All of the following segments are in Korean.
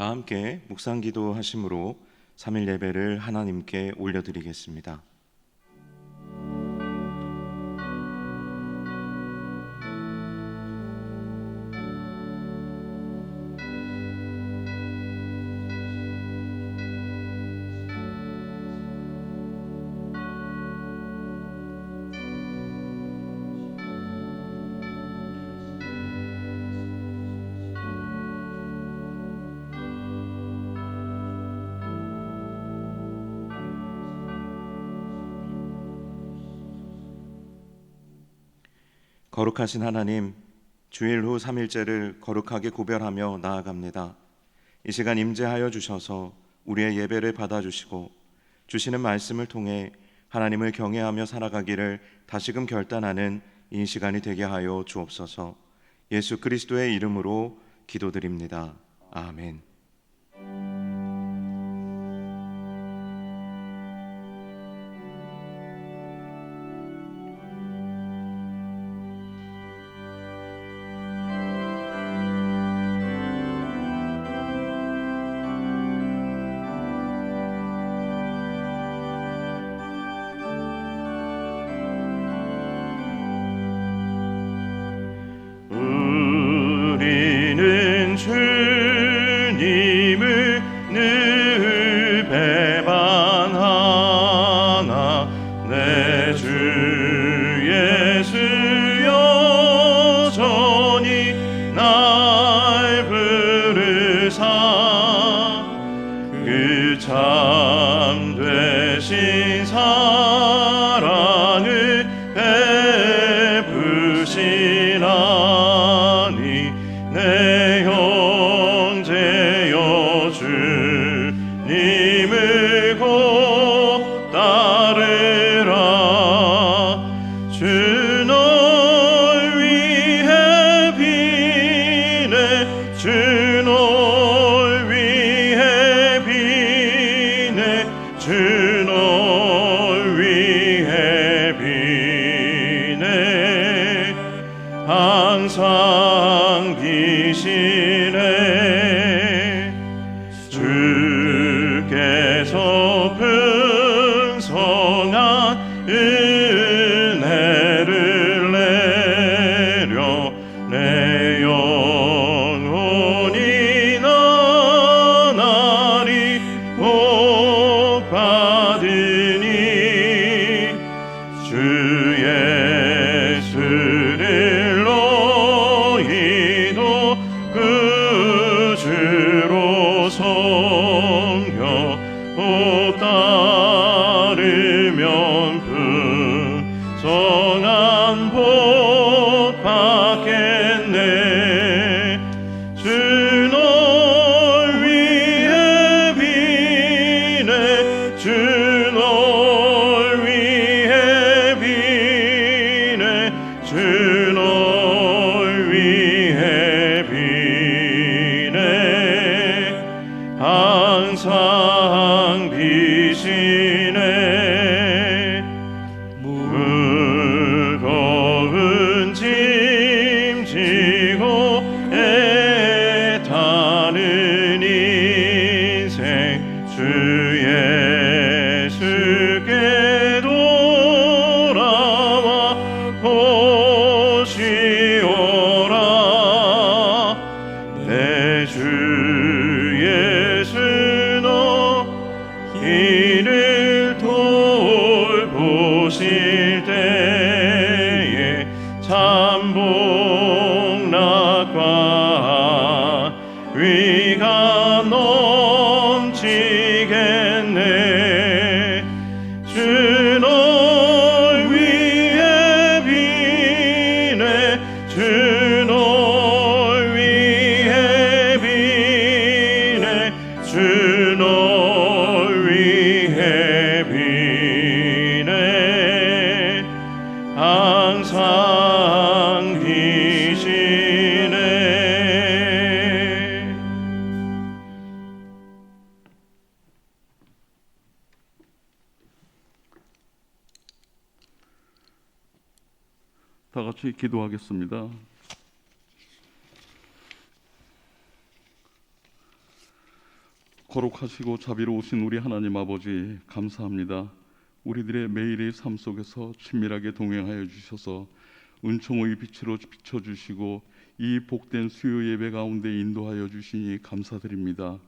다 함께 묵상기도 하심으로 3일 예배를 하나님께 올려드리겠습니다. 거룩하신 하나님, 주일 후 3일째를 거룩하게 구별하며 나아갑니다. 이 시간 임재하여 주셔서 우리의 예배를 받아주시고 주시는 말씀을 통해 하나님을 경외하며 살아가기를 다시금 결단하는 이 시간이 되게 하여 주옵소서. 예수 그리스도의 이름으로 기도드립니다. 아멘. 우리는 주님을 늘 배반하나 내 주 예수 여전히 날 부르사 그 참 되신 사랑을 베푸시나니 내 형제여 주님을 곧 따르라. 주 널 위해 비네 주 널 위해 비네 주 널 위해 비네 항상 비시네. 주께서 풍성한 은혜를 내려 내 영혼이 나날이 복 받으니 주 예수를 너희도 구주로 섬겨 복 따르면 풍성한 복 받겠네. 주 널 위해 비네 주 널 위해 비네 주 널 위해 비네 항상 비시네. 무거운 짐 지고 애타는 인생 주 예수께 돌아와 보시오라. 내 주 예수 너 이를 돌보실 때에 참 복락과 위가 넘치겠네. 주 널 위해 비네 주 널 위해 비네 주 널 위해 비네 항상 비시네. 다 같이 기도하겠습니다. 거룩하시고 자비로우신 우리 하나님 아버지, 감사합니다. 우리들의 매일의 삶 속에서 친밀하게 동행하여 주셔서 은총의 빛으로 비춰주시고 이 복된 수요 예배 가운데 인도하여 주시니 감사드립니다.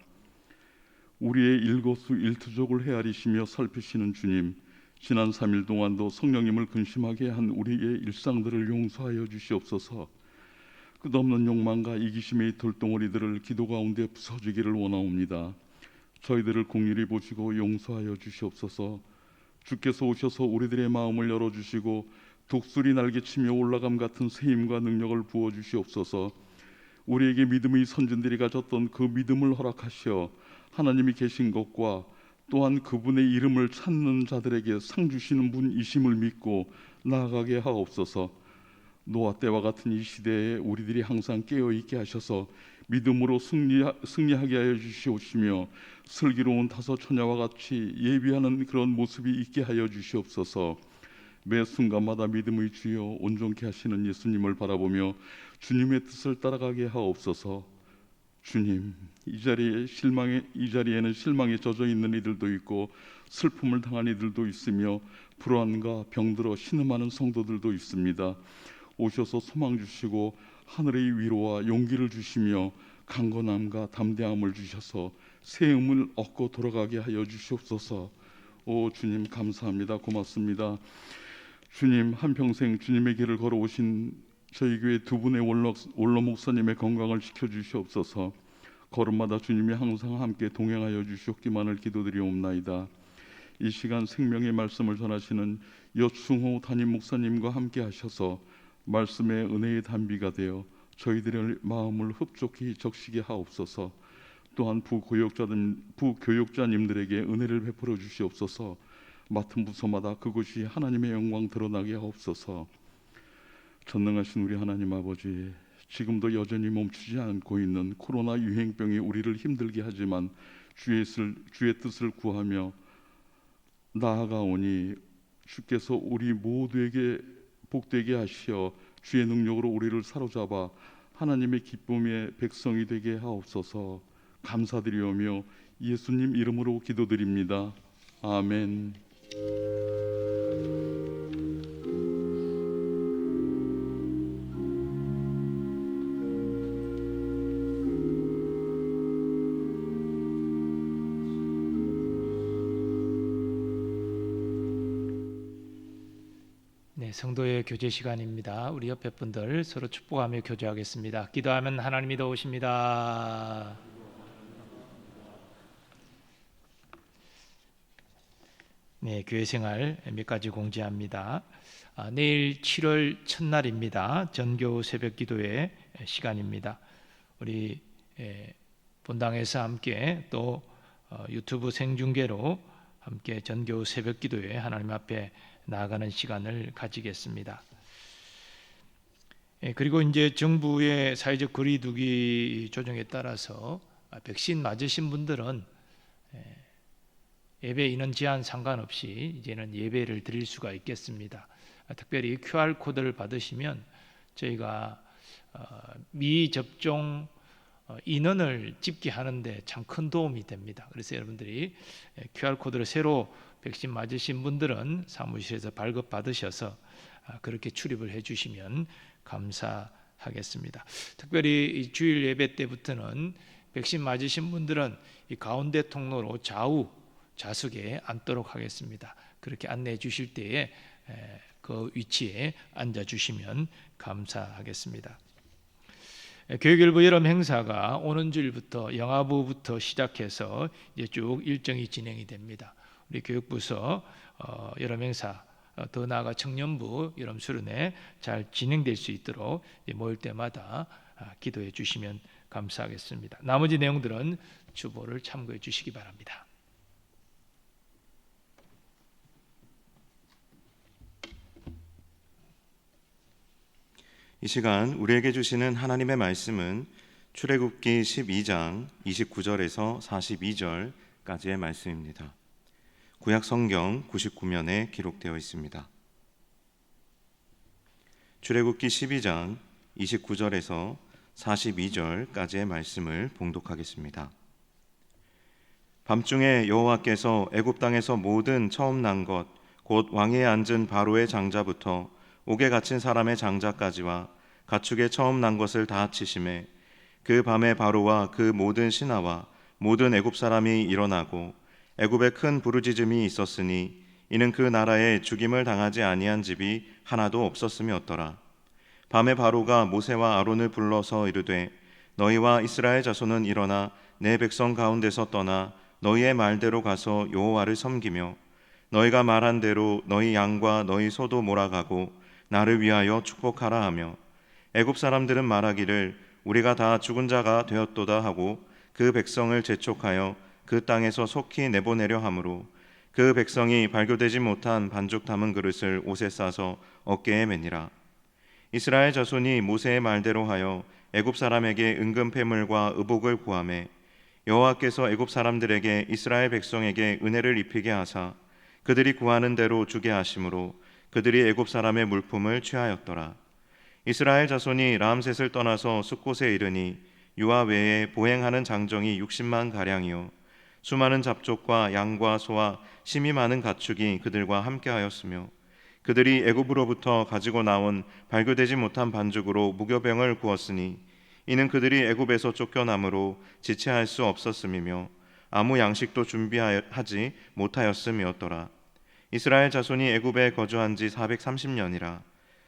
우리의 일거수일투족을 헤아리시며 살피시는 주님, 지난 3일 동안도 성령님을 근심하게 한 우리의 일상들을 용서하여 주시옵소서. 끝없는 욕망과 이기심의 돌덩어리들을 기도 가운데 부서지기를 원하옵니다. 저희들을 긍휼히 보시고 용서하여 주시옵소서. 주께서 오셔서 우리들의 마음을 열어주시고 독수리 날개치며 올라감 같은 새 힘과 능력을 부어주시옵소서. 우리에게 믿음의 선진들이 가졌던 그 믿음을 허락하시어 하나님이 계신 것과 또한 그분의 이름을 찾는 자들에게 상 주시는 분이심을 믿고 나아가게 하옵소서. 노아 때와 같은 이 시대에 우리들이 항상 깨어있게 하셔서 믿음으로 승리하게 하여 주시옵시며 슬기로운 다섯 처녀와 같이 예비하는 그런 모습이 있게 하여 주시옵소서. 매 순간마다 믿음의 주여 온전케 하시는 예수님을 바라보며 주님의 뜻을 따라가게 하옵소서. 주님, 이 자리에는 실망에 젖어 있는 이들도 있고 슬픔을 당한 이들도 있으며 불안과 병들어 신음하는 성도들도 있습니다. 오셔서 소망 주시고 하늘의 위로와 용기를 주시며 강건함과 담대함을 주셔서 새 힘을 얻고 돌아가게 하여 주시옵소서. 오 주님, 감사합니다. 고맙습니다. 주님, 한평생 주님의 길을 걸어오신 저희 교회 두 분의 원로 목사님의 건강을 지켜주시옵소서. 걸음마다 주님이 항상 함께 동행하여 주시옵기만을 기도드리옵나이다. 이 시간 생명의 말씀을 전하시는 여충호 담임 목사님과 함께 하셔서 말씀의 은혜의 단비가 되어 저희들의 마음을 흡족히 적시게 하옵소서. 또한 부교육자님들에게 은혜를 베풀어 주시옵소서. 맡은 부서마다 그곳이 하나님의 영광 드러나게 하옵소서. 전능하신 우리 하나님 아버지, 지금도 여전히 멈추지 않고 있는 코로나 유행병이 우리를 힘들게 하지만 주의 뜻을 구하며 나아가오니 주께서 우리 모두에게 복되게 하시어 주의 능력으로 우리를 사로잡아 하나님의 기쁨의 백성이 되게 하옵소서. 감사드리오며 예수님 이름으로 기도드립니다. 아멘. 네, 성도의 교제 시간입니다. 우리 옆에 분들 서로 축복하며 교제하겠습니다. 기도하면 하나님이 도우십니다. 네, 교회 생활 몇 가지 공지합니다. 내일 7월 첫날입니다. 전교 새벽 기도회 시간입니다. 우리 본당에서 함께 또 유튜브 생중계로 함께 전교 새벽 기도회 하나님 앞에 나아가는 시간을 가지겠습니다. 그리고 이제 정부의 사회적 거리두기 조정에 따라서 백신 맞으신 분들은 예배 인원 제한 상관없이 이제는 예배를 드릴 수가 있겠습니다. 특별히 QR코드를 받으시면 저희가 미접종 인원을 집계하는데 참 큰 도움이 됩니다. 그래서 여러분들이 QR코드를 새로 백신 맞으신 분들은 사무실에서 발급받으셔서 그렇게 출입을 해주시면 감사하겠습니다. 특별히 주일 예배 때부터는 백신 맞으신 분들은 이 가운데 통로로 좌석에 앉도록 하겠습니다. 그렇게 안내해 주실 때에 그 위치에 앉아 주시면 감사하겠습니다. 교육일부 여름 행사가 오는 주일부터 영화부부터 시작해서 이제 쭉 일정이 진행이 됩니다. 우리 교육부서 여름 행사, 더 나아가 청년부 여름 수련회 잘 진행될 수 있도록 모일 때마다 기도해 주시면 감사하겠습니다. 나머지 내용들은 주보를 참고해 주시기 바랍니다. 이 시간 우리에게 주시는 하나님의 말씀은 출애굽기 12장 29절에서 42절까지의 말씀입니다. 구약 성경 99면에 기록되어 있습니다. 출애굽기 12장 29절에서 42절까지의 말씀을 봉독하겠습니다. 밤중에 여호와께서 애굽 땅에서 모든 처음 난 것 곧 왕위에 앉은 바로의 장자부터 옥에 갇힌 사람의 장자까지와 가축의 처음 난 것을 다 치심에 그 밤에 바로와 그 모든 신하와 모든 애굽 사람이 일어나고 애굽에 큰 부르짖음이 있었으니 이는 그 나라에 죽임을 당하지 아니한 집이 하나도 없었음이었더라. 밤에 바로가 모세와 아론을 불러서 이르되 너희와 이스라엘 자손은 일어나 내 백성 가운데서 떠나 너희의 말대로 가서 여호와를 섬기며 너희가 말한 대로 너희 양과 너희 소도 몰아가고 나를 위하여 축복하라 하며 애굽 사람들은 말하기를 우리가 다 죽은 자가 되었도다 하고 그 백성을 재촉하여 그 땅에서 속히 내보내려 하므로 그 백성이 발교되지 못한 반죽 담은 그릇을 옷에 싸서 어깨에 매니라. 이스라엘 자손이 모세의 말대로 하여 애굽 사람에게 은금 패물과 의복을 구하매 여호와께서 애굽 사람들에게 이스라엘 백성에게 은혜를 입히게 하사 그들이 구하는 대로 주게 하심으로 그들이 애굽 사람의 물품을 취하였더라. 이스라엘 자손이 람셋을 떠나서 숫곳에 이르니 유아 외에 보행하는 장정이 60만 가량이요 수많은 잡족과 양과 소와 심이 많은 가축이 그들과 함께하였으며 그들이 애굽으로부터 가지고 나온 발교되지 못한 반죽으로 무교병을 구웠으니 이는 그들이 애굽에서 쫓겨남으로 지체할 수 없었음이며 아무 양식도 준비하지 못하였음이었더라. 이스라엘 자손이 애굽에 거주한 지 430년이라.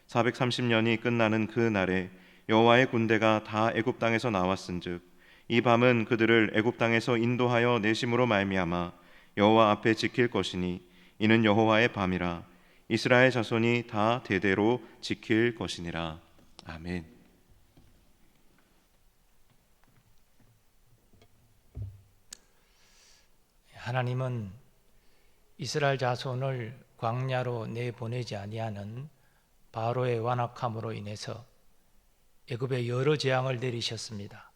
430년이 끝나는 그 날에 여호와의 군대가 다 애굽 땅에서 나왔은즉 이 밤은 그들을 애굽 땅에서 인도하여 내심으로 말미암아 여호와 앞에 지킬 것이니 이는 여호와의 밤이라. 이스라엘 자손이 다 대대로 지킬 것이니라. 아멘. 하나님은 이스라엘 자손을 광야로 내보내지 아니하는 바로의 완악함으로 인해서 애굽에 여러 재앙을 내리셨습니다.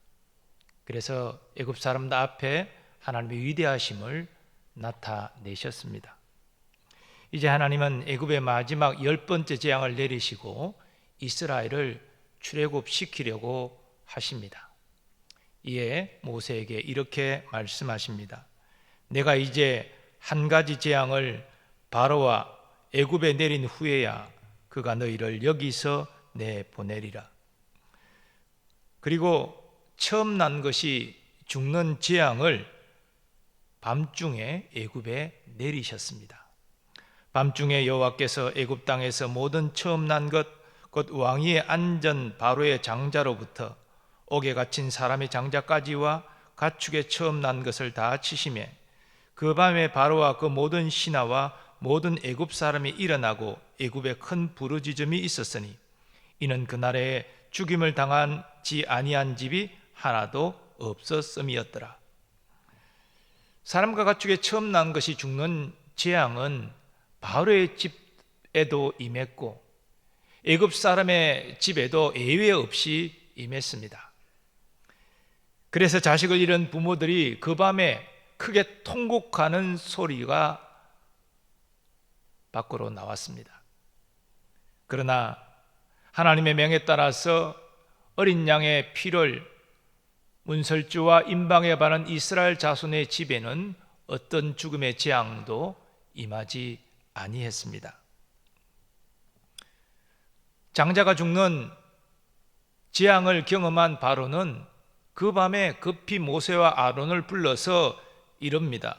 그래서 애굽 사람들 앞에 하나님의 위대하심을 나타내셨습니다. 이제 하나님은 애굽의 마지막 10번째 재앙을 내리시고 이스라엘을 출애굽시키려고 하십니다. 이에 모세에게 이렇게 말씀하십니다. 내가 이제 한 가지 재앙을 바로와 애굽에 내린 후에야 그가 너희를 여기서 내보내리라. 그리고 처음 난 것이 죽는 재앙을 밤중에 애굽에 내리셨습니다. 밤중에 여호와께서 애굽 땅에서 모든 처음 난 것 곧 왕위에 앉은 바로의 장자로부터 옥에 갇힌 사람의 장자까지와 가축의 처음 난 것을 다 치시매 그 밤에 바로와 그 모든 신하와 모든 애굽 사람이 일어나고 애굽에 큰 부르짖음이 있었으니 이는 그날에 죽임을 당하지 아니한 집이 하나도 없었음이었더라. 사람과 가축의 처음 난 것이 죽는 재앙은 바로의 집에도 임했고 애굽 사람의 집에도 예외 없이 임했습니다. 그래서 자식을 잃은 부모들이 그 밤에 크게 통곡하는 소리가 밖으로 나왔습니다. 그러나 하나님의 명에 따라서 어린 양의 피를 문설주와 임방에 바른 이스라엘 자손의 집에는 어떤 죽음의 재앙도 임하지 아니했습니다. 장자가 죽는 재앙을 경험한 바로는 그 밤에 급히 모세와 아론을 불러서 이릅니다.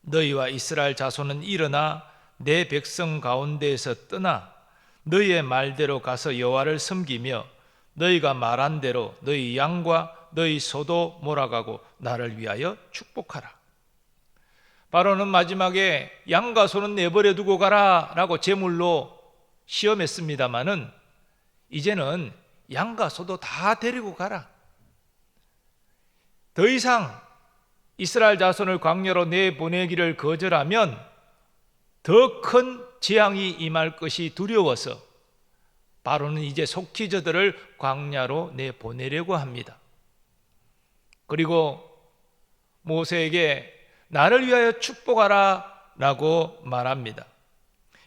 너희와 이스라엘 자손은 일어나 내 백성 가운데에서 떠나 너희의 말대로 가서 여호와를 섬기며 너희가 말한 대로 너희 양과 너희 소도 몰아가고 나를 위하여 축복하라. 바로는 마지막에 양과 소는 내버려 두고 가라 라고 제물로 시험했습니다마는 이제는 양과 소도 다 데리고 가라. 더 이상 이스라엘 자손을 광야로 내보내기를 거절하면 더 큰 재앙이 임할 것이 두려워서 바로는 이제 속히 저들을 광야로 내보내려고 합니다. 그리고 모세에게 나를 위하여 축복하라 라고 말합니다.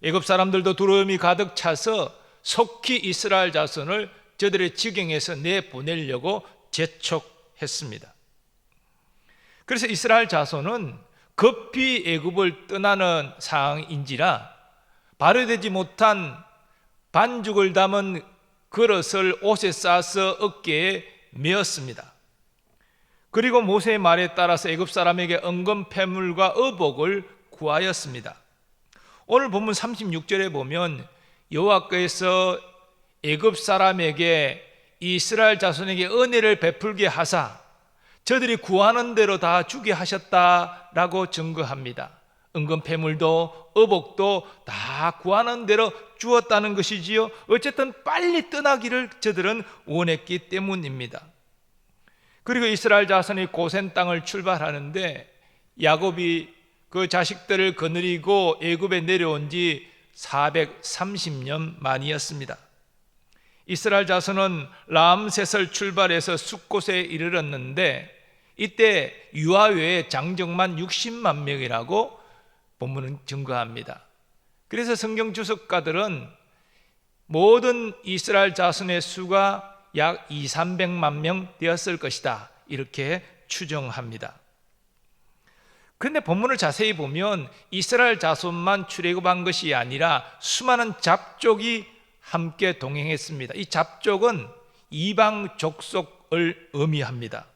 애굽 사람들도 두려움이 가득 차서 속히 이스라엘 자손을 저들의 지경에서 내보내려고 재촉했습니다. 그래서 이스라엘 자손은 급히 애굽을 떠나는 상황인지라 발효되지 못한 반죽을 담은 그릇을 옷에 싸서 어깨에 메었습니다. 그리고 모세의 말에 따라서 애굽 사람에게 은금 패물과 의복을 구하였습니다. 오늘 본문 36절에 보면 여호와께서 애굽 사람에게 이스라엘 자손에게 은혜를 베풀게 하사 저들이 구하는 대로 다 주게 하셨다라고 증거합니다. 은금 패물도 의복도 다 구하는 대로 주었다는 것이지요. 어쨌든 빨리 떠나기를 저들은 원했기 때문입니다. 그리고 이스라엘 자손이 고센 땅을 출발하는데 야곱이 그 자식들을 거느리고 애굽에 내려온 지 430년 만이었습니다. 이스라엘 자손은 람셋을 출발해서 숫곳에 이르렀는데 이때 유아 외에 장정만 60만 명이라고 본문은 증거합니다. 그래서 성경 주석가들은 모든 이스라엘 자손의 수가 약 200~300만 명 되었을 것이다 이렇게 추정합니다. 그런데 본문을 자세히 보면 이스라엘 자손만 출애굽한 것이 아니라 수많은 잡족이 함께 동행했습니다. 이 잡족은 이방 족속을 의미합니다.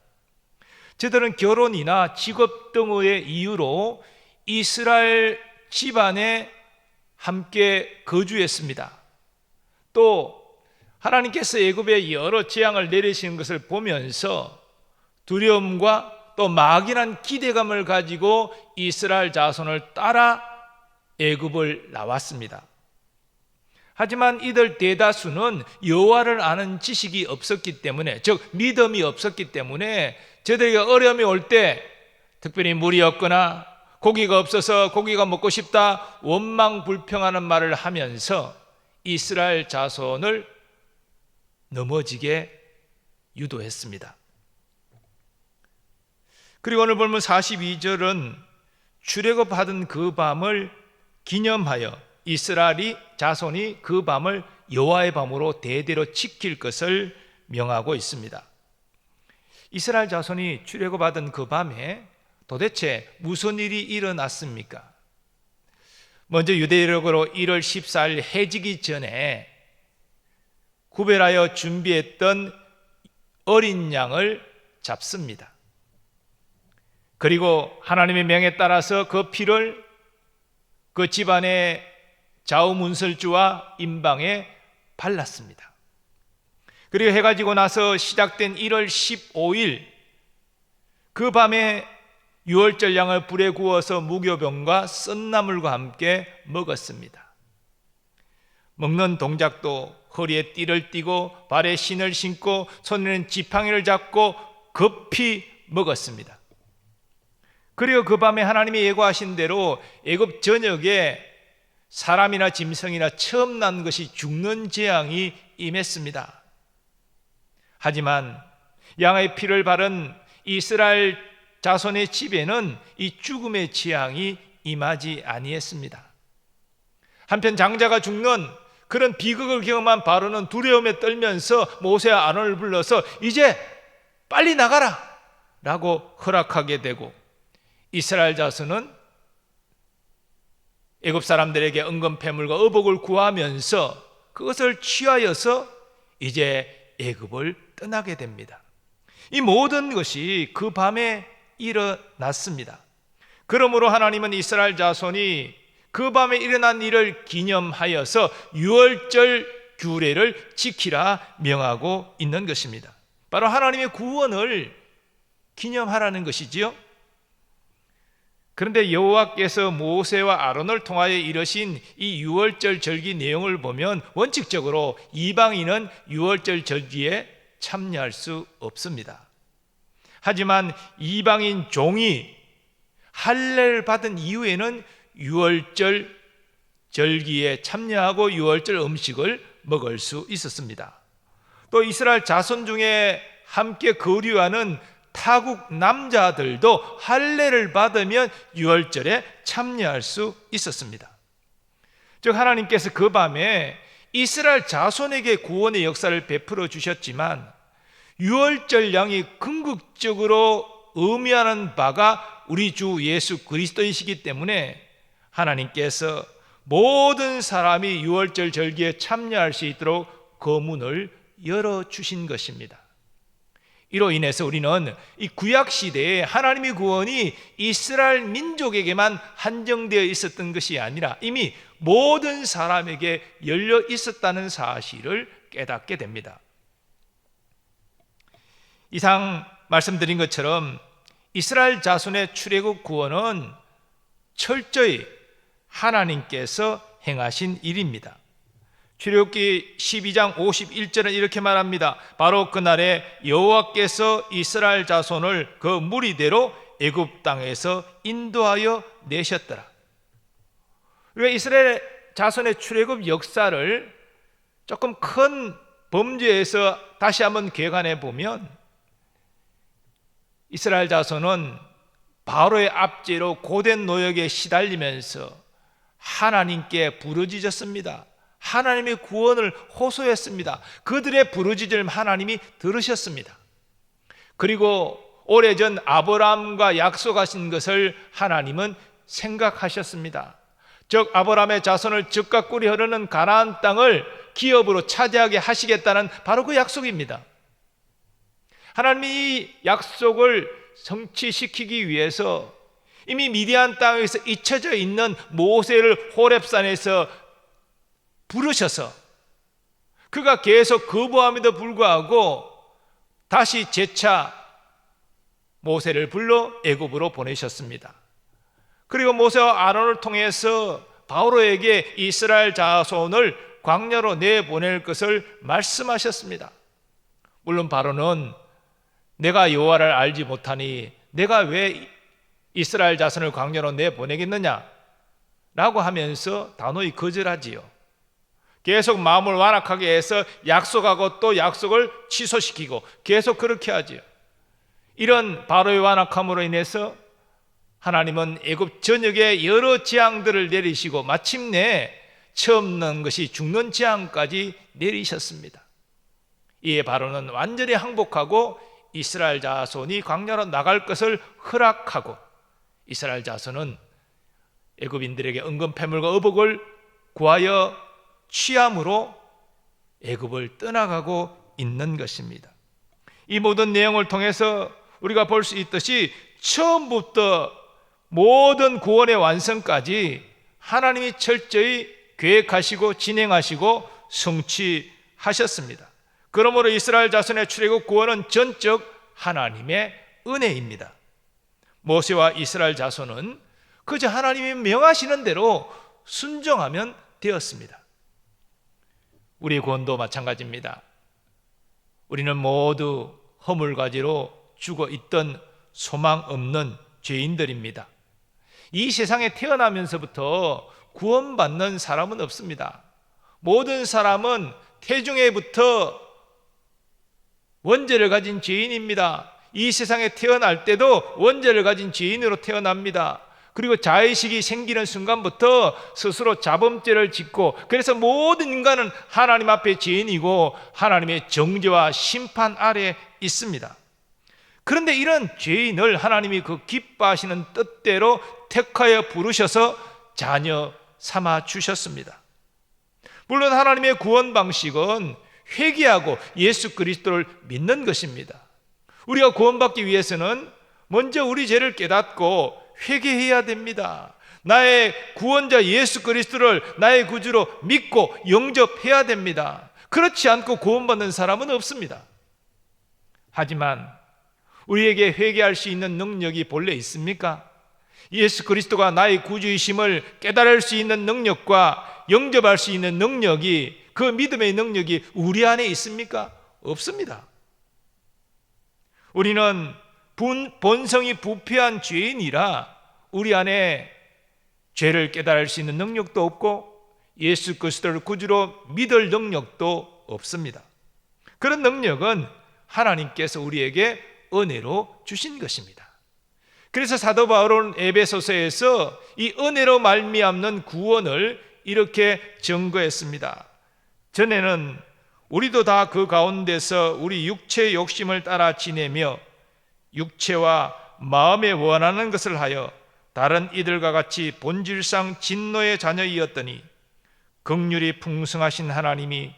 저들은 결혼이나 직업 등의 이유로 이스라엘 집안에 함께 거주했습니다. 또 하나님께서 애굽에 여러 재앙을 내리시는 것을 보면서 두려움과 또 막연한 기대감을 가지고 이스라엘 자손을 따라 애굽을 나왔습니다. 하지만 이들 대다수는 여호와를 아는 지식이 없었기 때문에, 즉 믿음이 없었기 때문에 저들에게 어려움이 올 때 특별히 물이 없거나 고기가 없어서 고기가 먹고 싶다 원망 불평하는 말을 하면서 이스라엘 자손을 넘어지게 유도했습니다. 그리고 오늘 본문 42절은 출애굽하던 그 밤을 기념하여 이스라엘이 자손이 그 밤을 여호와의 밤으로 대대로 지킬 것을 명하고 있습니다. 이스라엘 자손이 출애굽하던 그 밤에 도대체 무슨 일이 일어났습니까? 먼저 유대력으로 1월 14일 해지기 전에 구별하여 준비했던 어린 양을 잡습니다. 그리고 하나님의 명에 따라서 그 피를 그 집안의 좌우문설주와 임방에 발랐습니다. 그리고 해가 지고 나서 시작된 1월 15일 그 밤에 유월절 양을 불에 구워서 무교병과 썬나물과 함께 먹었습니다. 먹는 동작도 허리에 띠를 띠고 발에 신을 신고 손에는 지팡이를 잡고 급히 먹었습니다. 그리고 그 밤에 하나님이 예고하신 대로 애굽 전역에 사람이나 짐승이나 처음 난 것이 죽는 재앙이 임했습니다. 하지만 양의 피를 바른 이스라엘 자손의 집에는 이 죽음의 재앙이 임하지 아니했습니다. 한편 장자가 죽는 그런 비극을 경험한 바로는 두려움에 떨면서 모세와 아론을 불러서 이제 빨리 나가라 라고 허락하게 되고, 이스라엘 자손은 애굽 사람들에게 은금 패물과 의복을 구하면서 그것을 취하여서 이제 애굽을 떠나게 됩니다. 이 모든 것이 그 밤에 일어났습니다. 그러므로 하나님은 이스라엘 자손이 그 밤에 일어난 일을 기념하여서 유월절 규례를 지키라 명하고 있는 것입니다. 바로 하나님의 구원을 기념하라는 것이지요. 그런데 여호와께서 모세와 아론을 통하여 이르신 이 유월절 절기 내용을 보면 원칙적으로 이방인은 유월절 절기에 참여할 수 없습니다. 하지만 이방인 종이 할례를 받은 이후에는 유월절 절기에 참여하고 유월절 음식을 먹을 수 있었습니다. 또 이스라엘 자손 중에 함께 거류하는 타국 남자들도 할례를 받으면 유월절에 참여할 수 있었습니다. 즉 하나님께서 그 밤에 이스라엘 자손에게 구원의 역사를 베풀어 주셨지만 유월절 양이 궁극적으로 의미하는 바가 우리 주 예수 그리스도이시기 때문에 하나님께서 모든 사람이 유월절 절기에 참여할 수 있도록 그 문을 열어주신 것입니다. 이로 인해서 우리는 이 구약 시대에 하나님의 구원이 이스라엘 민족에게만 한정되어 있었던 것이 아니라 이미 모든 사람에게 열려 있었다는 사실을 깨닫게 됩니다. 이상 말씀드린 것처럼 이스라엘 자손의 출애굽 구원은 철저히 하나님께서 행하신 일입니다. 출애굽기 12장 51절은 이렇게 말합니다. 바로 그날에 여호와께서 이스라엘 자손을 그 무리대로 애굽 땅에서 인도하여 내셨더라. 우리가 이스라엘 자손의 출애굽 역사를 조금 큰 범주에서 다시 한번 개관해 보면 이스라엘 자손은 바로의 압제로 고된 노역에 시달리면서 하나님께 부르짖었습니다. 하나님의 구원을 호소했습니다. 그들의 부르짖음 하나님이 들으셨습니다. 그리고 오래전 아브라함과 약속하신 것을 하나님은 생각하셨습니다. 즉 아브라함의 자손을 젖과 꿀이 흐르는 가나안 땅을 기업으로 차지하게 하시겠다는 바로 그 약속입니다. 하나님이 이 약속을 성취시키기 위해서 이미 미디안 땅에서 잊혀져 있는 모세를 호렙산에서 부르셔서 그가 계속 거부함에도 불구하고 다시 재차 모세를 불러 애굽으로 보내셨습니다. 그리고 모세와 아론을 통해서 바로에게 이스라엘 자손을 광야로 내보낼 것을 말씀하셨습니다. 물론 바로는 내가 여호와를 알지 못하니 내가 왜 이스라엘 자손을 광야로 내보내겠느냐 라고 하면서 단호히 거절하지요. 계속 마음을 완악하게 해서 약속하고 또 약속을 취소시키고 계속 그렇게 하지요. 이런 바로의 완악함으로 인해서 하나님은 애굽 전역에 여러 재앙들을 내리시고 마침내 처음 난 것이 죽는 재앙까지 내리셨습니다. 이에 바로는 완전히 항복하고 이스라엘 자손이 광야로 나갈 것을 허락하고 이스라엘 자손은 애굽인들에게 은금 패물과 의복을 구하여 취함으로 애굽을 떠나가고 있는 것입니다. 이 모든 내용을 통해서 우리가 볼 수 있듯이 처음부터 모든 구원의 완성까지 하나님이 철저히 계획하시고 진행하시고 성취하셨습니다. 그러므로 이스라엘 자손의 출애굽 구원은 전적 하나님의 은혜입니다. 모세와 이스라엘 자손은 그저 하나님이 명하시는 대로 순종하면 되었습니다. 우리의 구원도 마찬가지입니다. 우리는 모두 허물가지로 죽어 있던 소망 없는 죄인들입니다. 이 세상에 태어나면서부터 구원받는 사람은 없습니다. 모든 사람은 태중에부터 원죄를 가진 죄인입니다. 이 세상에 태어날 때도 원죄를 가진 죄인으로 태어납니다. 그리고 자의식이 생기는 순간부터 스스로 자범죄를 짓고 그래서 모든 인간은 하나님 앞에 죄인이고 하나님의 정죄와 심판 아래에 있습니다. 그런데 이런 죄인을 하나님이 그 기뻐하시는 뜻대로 택하여 부르셔서 자녀 삼아 주셨습니다. 물론 하나님의 구원 방식은 회개하고 예수 그리스도를 믿는 것입니다. 우리가 구원받기 위해서는 먼저 우리 죄를 깨닫고 회개해야 됩니다. 나의 구원자 예수 그리스도를 나의 구주로 믿고 영접해야 됩니다. 그렇지 않고 구원받는 사람은 없습니다. 하지만 우리에게 회개할 수 있는 능력이 본래 있습니까? 예수 그리스도가 나의 구주이심을 깨달을 수 있는 능력과 영접할 수 있는 능력이, 그 믿음의 능력이 우리 안에 있습니까? 없습니다. 우리는 본성이 부패한 죄인이라 우리 안에 죄를 깨달을 수 있는 능력도 없고 예수 그리스도를 구주로 믿을 능력도 없습니다. 그런 능력은 하나님께서 우리에게 은혜로 주신 것입니다. 그래서 사도 바울은 에베소서에서 이 은혜로 말미암는 구원을 이렇게 증거했습니다. 전에는 우리도 다 그 가운데서 우리 육체의 욕심을 따라 지내며 육체와 마음에 원하는 것을 하여 다른 이들과 같이 본질상 진노의 자녀이었더니 긍휼이 풍성하신 하나님이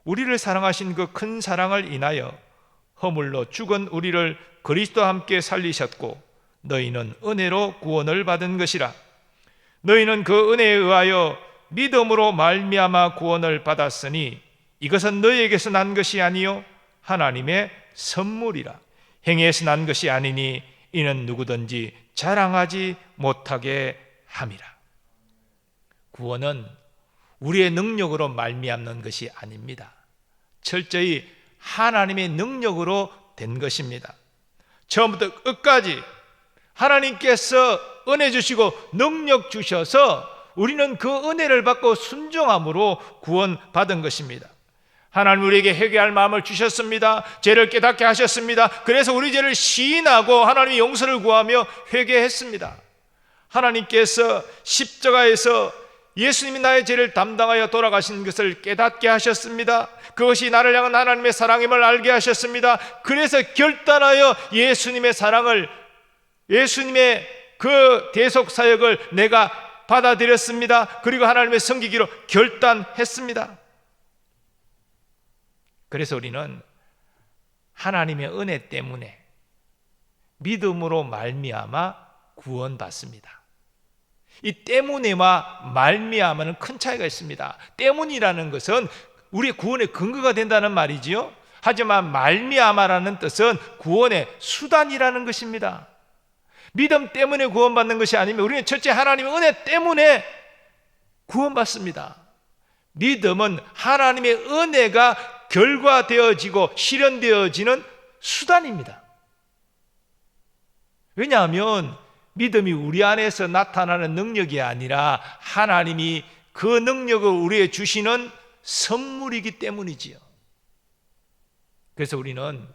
우리를 사랑하신 그 큰 사랑을 인하여 허물로 죽은 우리를 그리스도와 함께 살리셨고 너희는 은혜로 구원을 받은 것이라. 너희는 그 은혜에 의하여 믿음으로 말미암아 구원을 받았으니 이것은 너희에게서 난 것이 아니요 하나님의 선물이라. 행위에서 난 것이 아니니 이는 누구든지 자랑하지 못하게 함이라. 구원은 우리의 능력으로 말미암는 것이 아닙니다. 철저히 하나님의 능력으로 된 것입니다. 처음부터 끝까지 하나님께서 은혜 주시고 능력 주셔서 우리는 그 은혜를 받고 순종함으로 구원받은 것입니다. 하나님 우리에게 회개할 마음을 주셨습니다. 죄를 깨닫게 하셨습니다. 그래서 우리 죄를 시인하고 하나님의 용서를 구하며 회개했습니다. 하나님께서 십자가에서 예수님이 나의 죄를 담당하여 돌아가신 것을 깨닫게 하셨습니다. 그것이 나를 향한 하나님의 사랑임을 알게 하셨습니다. 그래서 결단하여 예수님의 사랑을, 예수님의 그 대속 사역을 내가 받아들였습니다. 그리고 하나님의 섬기기로 결단했습니다. 그래서 우리는 하나님의 은혜 때문에 믿음으로 말미암아 구원받습니다. 이 때문에와 말미암아는 큰 차이가 있습니다. 때문이라는 것은 우리의 구원의 근거가 된다는 말이지요. 하지만 말미암아라는 뜻은 구원의 수단이라는 것입니다. 믿음 때문에 구원받는 것이 아니면 우리는 첫째 하나님의 은혜 때문에 구원받습니다. 믿음은 하나님의 은혜가 결과되어지고 실현되어지는 수단입니다. 왜냐하면 믿음이 우리 안에서 나타나는 능력이 아니라 하나님이 그 능력을 우리에게 주시는 선물이기 때문이지요. 그래서 우리는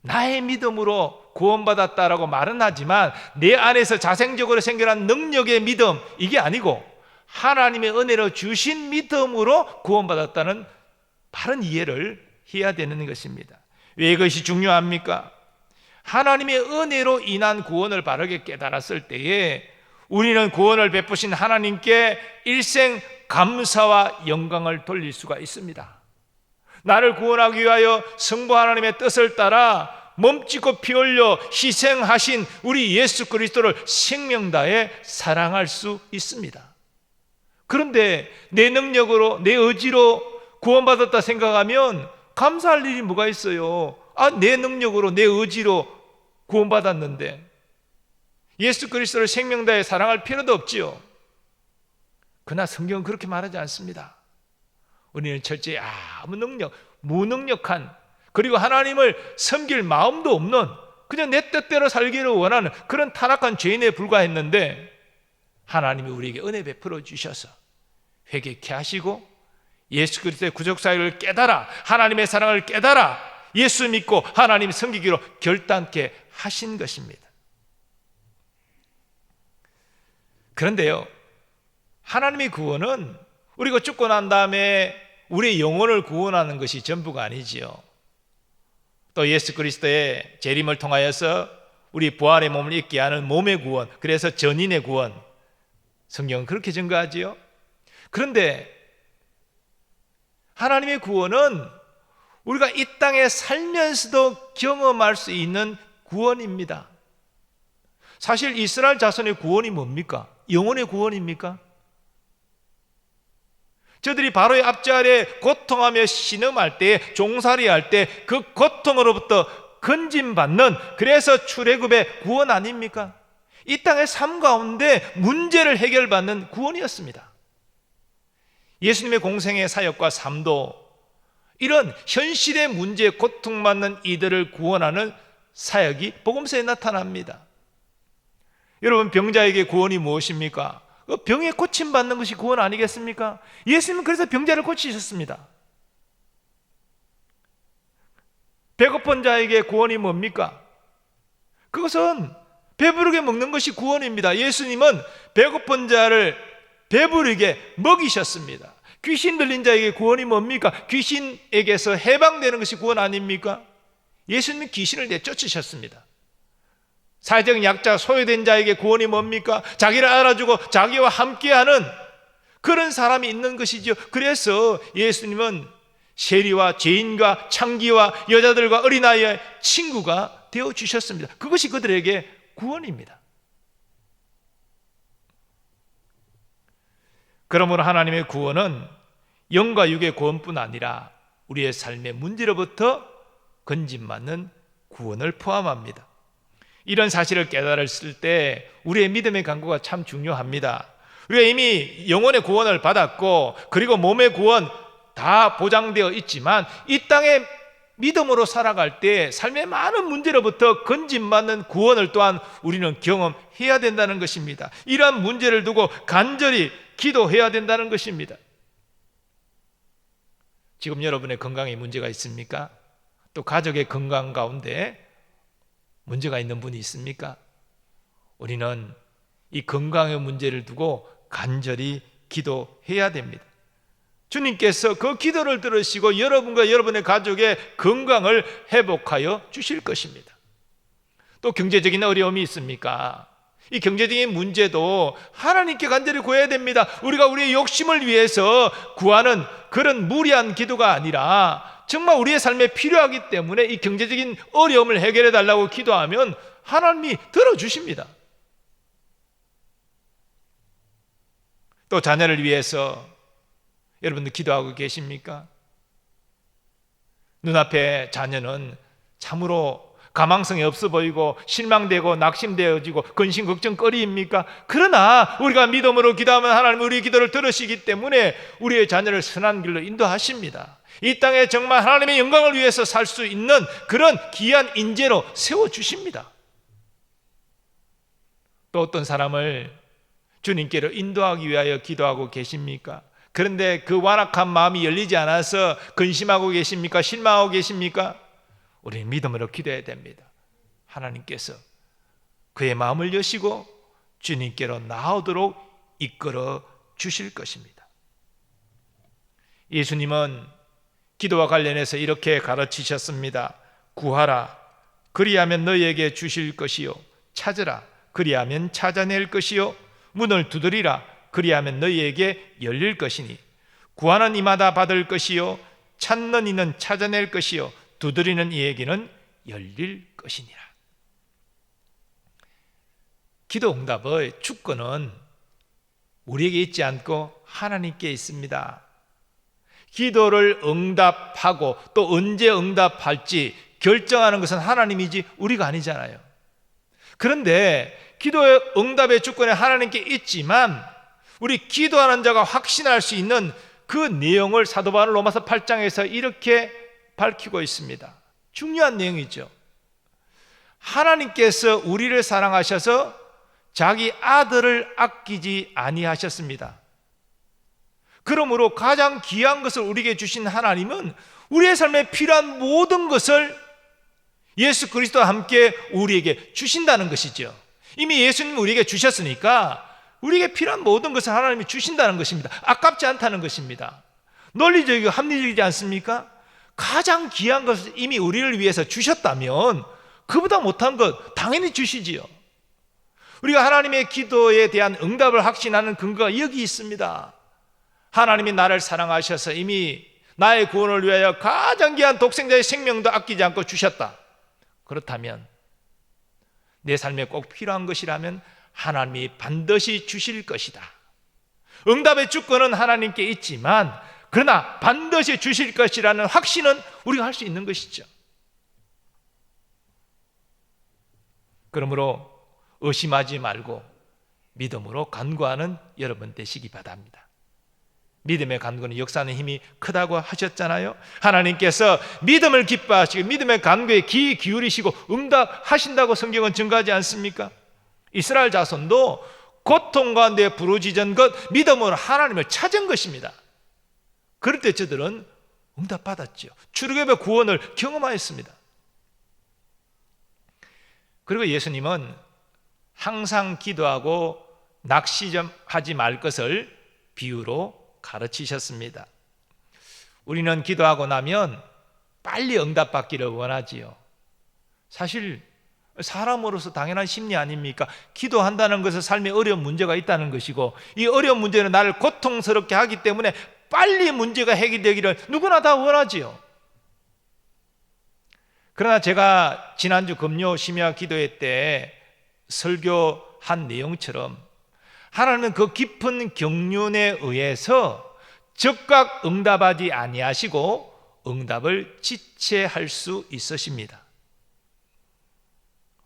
나의 믿음으로 구원받았다라고 말은 하지만 내 안에서 자생적으로 생겨난 능력의 믿음, 이게 아니고 하나님의 은혜로 주신 믿음으로 구원받았다는 바른 이해를 해야 되는 것입니다. 왜 이것이 중요합니까? 하나님의 은혜로 인한 구원을 바르게 깨달았을 때에 우리는 구원을 베푸신 하나님께 일생 감사와 영광을 돌릴 수가 있습니다. 나를 구원하기 위하여 성부 하나님의 뜻을 따라 몸짓고 피 흘려 희생하신 우리 예수 그리스도를 생명 다해 사랑할 수 있습니다. 그런데 내 능력으로, 내 의지로 구원받았다 생각하면 감사할 일이 뭐가 있어요? 내 능력으로, 내 의지로 구원받았는데 예수 그리스도를 생명 다해 사랑할 필요도 없지요. 그러나 성경은 그렇게 말하지 않습니다. 우리는 철저히 아무 능력, 무능력한, 그리고 하나님을 섬길 마음도 없는, 그냥 내 뜻대로 살기를 원하는 그런 타락한 죄인에 불과했는데 하나님이 우리에게 은혜 베풀어 주셔서 회개케 하시고 예수 그리스도의 구속사역을 깨달아, 하나님의 사랑을 깨달아 예수 믿고 하나님 섬기기로 결단케 하신 것입니다. 그런데요, 하나님의 구원은 우리가 죽고 난 다음에 우리의 영혼을 구원하는 것이 전부가 아니지요. 또 예수 그리스도의 재림을 통하여서 우리 부활의 몸을 입게 하는 몸의 구원, 그래서 전인의 구원, 성경은 그렇게 증거하지요. 그런데 하나님의 구원은 우리가 이 땅에 살면서도 경험할 수 있는 구원입니다. 사실 이스라엘 자손의 구원이 뭡니까? 영혼의 구원입니까? 저들이 바로의 앞지 아래 고통하며 신음할 때, 종살이할 때 그 고통으로부터 건짐받는, 그래서 출애굽의 구원 아닙니까? 이 땅의 삶 가운데 문제를 해결받는 구원이었습니다. 예수님의 공생의 사역과 삶도 이런 현실의 문제에 고통받는 이들을 구원하는 사역이 복음서에 나타납니다. 여러분, 병자에게 구원이 무엇입니까? 병에 고침받는 것이 구원 아니겠습니까? 예수님은 그래서 병자를 고치셨습니다. 배고픈 자에게 구원이 뭡니까? 그것은 배부르게 먹는 것이 구원입니다. 예수님은 배고픈 자를 배부르게 먹이셨습니다. 귀신 들린 자에게 구원이 뭡니까? 귀신에게서 해방되는 것이 구원 아닙니까? 예수님은 귀신을 내쫓으셨습니다. 사회적 약자, 소외된 자에게 구원이 뭡니까? 자기를 알아주고 자기와 함께하는 그런 사람이 있는 것이죠. 그래서 예수님은 세리와 죄인과 창기와 여자들과 어린아이의 친구가 되어주셨습니다. 그것이 그들에게 구원입니다. 그러므로 하나님의 구원은 영과 육의 구원뿐 아니라 우리의 삶의 문제로부터 건짐받는 구원을 포함합니다. 이런 사실을 깨달았을 때 우리의 믿음의 간구가 참 중요합니다. 우리가 이미 영혼의 구원을 받았고 그리고 몸의 구원 다 보장되어 있지만 이 땅에 믿음으로 살아갈 때 삶의 많은 문제로부터 건짐받는 구원을 또한 우리는 경험해야 된다는 것입니다. 이러한 문제를 두고 간절히 기도해야 된다는 것입니다. 지금 여러분의 건강에 문제가 있습니까? 또 가족의 건강 가운데 문제가 있는 분이 있습니까? 우리는 이 건강의 문제를 두고 간절히 기도해야 됩니다. 주님께서 그 기도를 들으시고 여러분과 여러분의 가족의 건강을 회복하여 주실 것입니다. 또 경제적인 어려움이 있습니까? 이 경제적인 문제도 하나님께 간절히 구해야 됩니다. 우리가 우리의 욕심을 위해서 구하는 그런 무리한 기도가 아니라 정말 우리의 삶에 필요하기 때문에 이 경제적인 어려움을 해결해 달라고 기도하면 하나님이 들어주십니다. 또 자녀를 위해서 여러분들 기도하고 계십니까? 눈앞에 자녀는 참으로 가망성이 없어 보이고 실망되고 낙심되어지고 근심 걱정거리입니까? 그러나 우리가 믿음으로 기도하면 하나님 우리의 기도를 들으시기 때문에 우리의 자녀를 선한 길로 인도하십니다. 이 땅에 정말 하나님의 영광을 위해서 살 수 있는 그런 귀한 인재로 세워주십니다. 또 어떤 사람을 주님께로 인도하기 위하여 기도하고 계십니까? 그런데 그 완악한 마음이 열리지 않아서 근심하고 계십니까? 실망하고 계십니까? 우리는 믿음으로 기도해야 됩니다. 하나님께서 그의 마음을 여시고 주님께로 나오도록 이끌어 주실 것입니다. 예수님은 기도와 관련해서 이렇게 가르치셨습니다. 구하라, 그리하면 너희에게 주실 것이요. 찾으라, 그리하면 찾아낼 것이요. 문을 두드리라, 그리하면 너희에게 열릴 것이니 구하는 이마다 받을 것이요 찾는 이는 찾아낼 것이요 두드리는 이에게는 열릴 것이니라. 기도 응답의 주권은 우리에게 있지 않고 하나님께 있습니다. 기도를 응답하고 또 언제 응답할지 결정하는 것은 하나님이지 우리가 아니잖아요. 그런데 기도의 응답의 주권이 하나님께 있지만 우리 기도하는 자가 확신할 수 있는 그 내용을 사도 바울 로마서 8장에서 이렇게 밝히고 있습니다. 중요한 내용이죠. 하나님께서 우리를 사랑하셔서 자기 아들을 아끼지 아니하셨습니다. 그러므로 가장 귀한 것을 우리에게 주신 하나님은 우리의 삶에 필요한 모든 것을 예수 그리스도와 함께 우리에게 주신다는 것이죠. 이미 예수님이 우리에게 주셨으니까 우리에게 필요한 모든 것을 하나님이 주신다는 것입니다. 아깝지 않다는 것입니다. 논리적이고 합리적이지 않습니까? 가장 귀한 것을 이미 우리를 위해서 주셨다면 그보다 못한 것 당연히 주시지요. 우리가 하나님의 기도에 대한 응답을 확신하는 근거가 여기 있습니다. 하나님이 나를 사랑하셔서 이미 나의 구원을 위하여 가장 귀한 독생자의 생명도 아끼지 않고 주셨다. 그렇다면 내 삶에 꼭 필요한 것이라면 하나님이 반드시 주실 것이다. 응답의 주권은 하나님께 있지만 그러나 반드시 주실 것이라는 확신은 우리가 할 수 있는 것이죠. 그러므로 의심하지 말고 믿음으로 간구하는 여러분 되시기 바랍니다. 믿음의 간구는 역사하는 힘이 크다고 하셨잖아요. 하나님께서 믿음을 기뻐하시고 믿음의 간구에 귀 기울이시고 응답하신다고 성경은 증거하지 않습니까? 이스라엘 자손도 고통 가운데 부르짖은 것 믿음으로 하나님을 찾은 것입니다. 그럴 때 저들은 응답받았죠. 출애굽의 구원을 경험하였습니다. 그리고 예수님은 항상 기도하고 낙심하지 말 것을 비유로 가르치셨습니다. 우리는 기도하고 나면 빨리 응답받기를 원하지요. 사실 사람으로서 당연한 심리 아닙니까? 기도한다는 것은 삶에 어려운 문제가 있다는 것이고, 이 어려운 문제는 나를 고통스럽게 하기 때문에 빨리 문제가 해결되기를 누구나 다 원하지요. 그러나 제가 지난주 금요 심야 기도회 때 설교한 내용처럼 하나님은 그 깊은 경륜에 의해서 즉각 응답하지 아니하시고 응답을 지체할 수 있으십니다.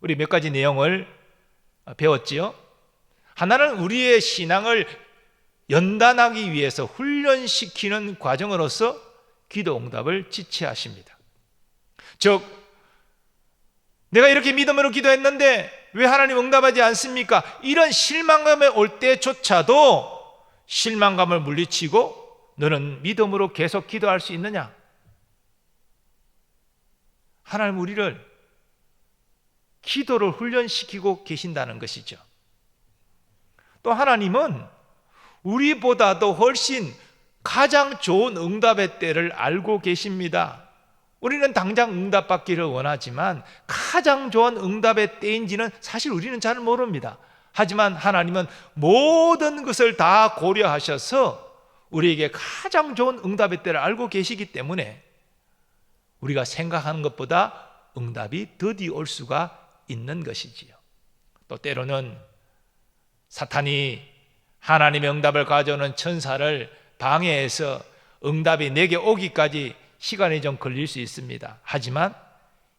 우리 몇 가지 내용을 배웠지요. 하나는 우리의 신앙을 연단하기 위해서 훈련시키는 과정으로서 기도 응답을 지체하십니다. 즉, 내가 이렇게 믿음으로 기도했는데 왜 하나님 응답하지 않습니까? 이런 실망감에 올 때조차도 실망감을 물리치고 너는 믿음으로 계속 기도할 수 있느냐? 하나님 우리를 기도를 훈련시키고 계신다는 것이죠. 또 하나님은 우리보다도 훨씬 가장 좋은 응답의 때를 알고 계십니다. 우리는 당장 응답받기를 원하지만 가장 좋은 응답의 때인지는 사실 우리는 잘 모릅니다. 하지만 하나님은 모든 것을 다 고려하셔서 우리에게 가장 좋은 응답의 때를 알고 계시기 때문에 우리가 생각하는 것보다 응답이 더디 올 수가 있는 것이지요. 또 때로는 사탄이 하나님의 응답을 가져오는 천사를 방해해서 응답이 내게 오기까지 시간이 좀 걸릴 수 있습니다. 하지만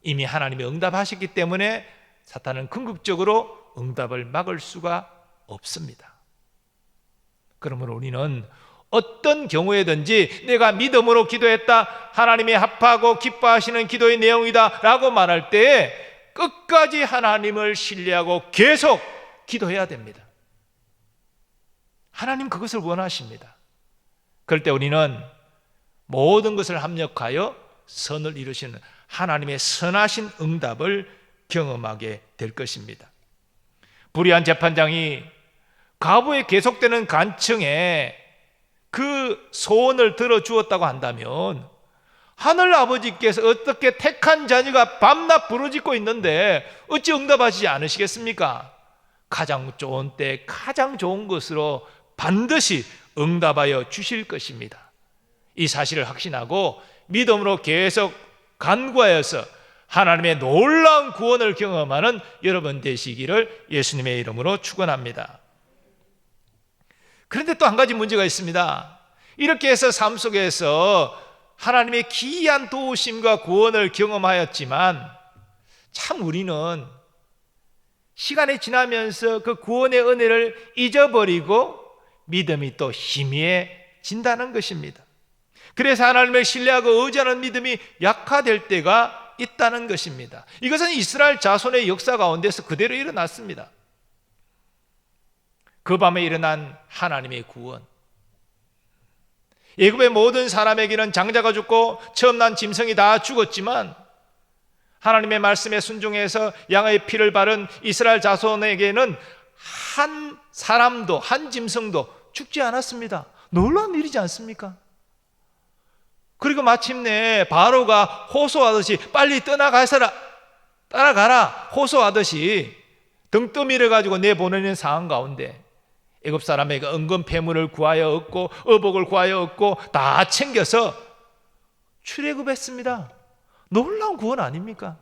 이미 하나님이 응답하셨기 때문에 사탄은 궁극적으로 응답을 막을 수가 없습니다. 그러므로 우리는 어떤 경우에든지 내가 믿음으로 기도했다, 하나님이 합하고 기뻐하시는 기도의 내용이다 라고 말할 때 끝까지 하나님을 신뢰하고 계속 기도해야 됩니다. 하나님 그것을 원하십니다. 그럴 때 우리는 모든 것을 합력하여 선을 이루시는 하나님의 선하신 응답을 경험하게 될 것입니다. 불의한 재판장이 과부의 계속되는 간청에 그 소원을 들어주었다고 한다면 하늘 아버지께서 어떻게 택한 자녀가 밤낮 부르짖고 있는데 어찌 응답하시지 않으시겠습니까? 가장 좋은 때 가장 좋은 것으로 반드시 응답하여 주실 것입니다. 이 사실을 확신하고 믿음으로 계속 간구하여서 하나님의 놀라운 구원을 경험하는 여러분 되시기를 예수님의 이름으로 축원합니다. 그런데 또 한 가지 문제가 있습니다. 이렇게 해서 삶 속에서 하나님의 기이한 도우심과 구원을 경험하였지만 참 우리는 시간이 지나면서 그 구원의 은혜를 잊어버리고 믿음이 또 희미해진다는 것입니다. 그래서 하나님을 신뢰하고 의지하는 믿음이 약화될 때가 있다는 것입니다. 이것은 이스라엘 자손의 역사 가운데서 그대로 일어났습니다. 그 밤에 일어난 하나님의 구원, 애굽의 모든 사람에게는 장자가 죽고 처음 난 짐승이 다 죽었지만 하나님의 말씀에 순종해서 양의 피를 바른 이스라엘 자손에게는 한 사람도 한 짐승도 죽지 않았습니다. 놀라운 일이지 않습니까? 그리고 마침내 바로가 호소하듯이 빨리 따라가라 호소하듯이 등떠미를 가지고 내보내는 상황 가운데 애굽 사람에게 은근 폐물을 구하여 얻고 의복을 구하여 얻고 다 챙겨서 출애굽했습니다. 놀라운 구원 아닙니까?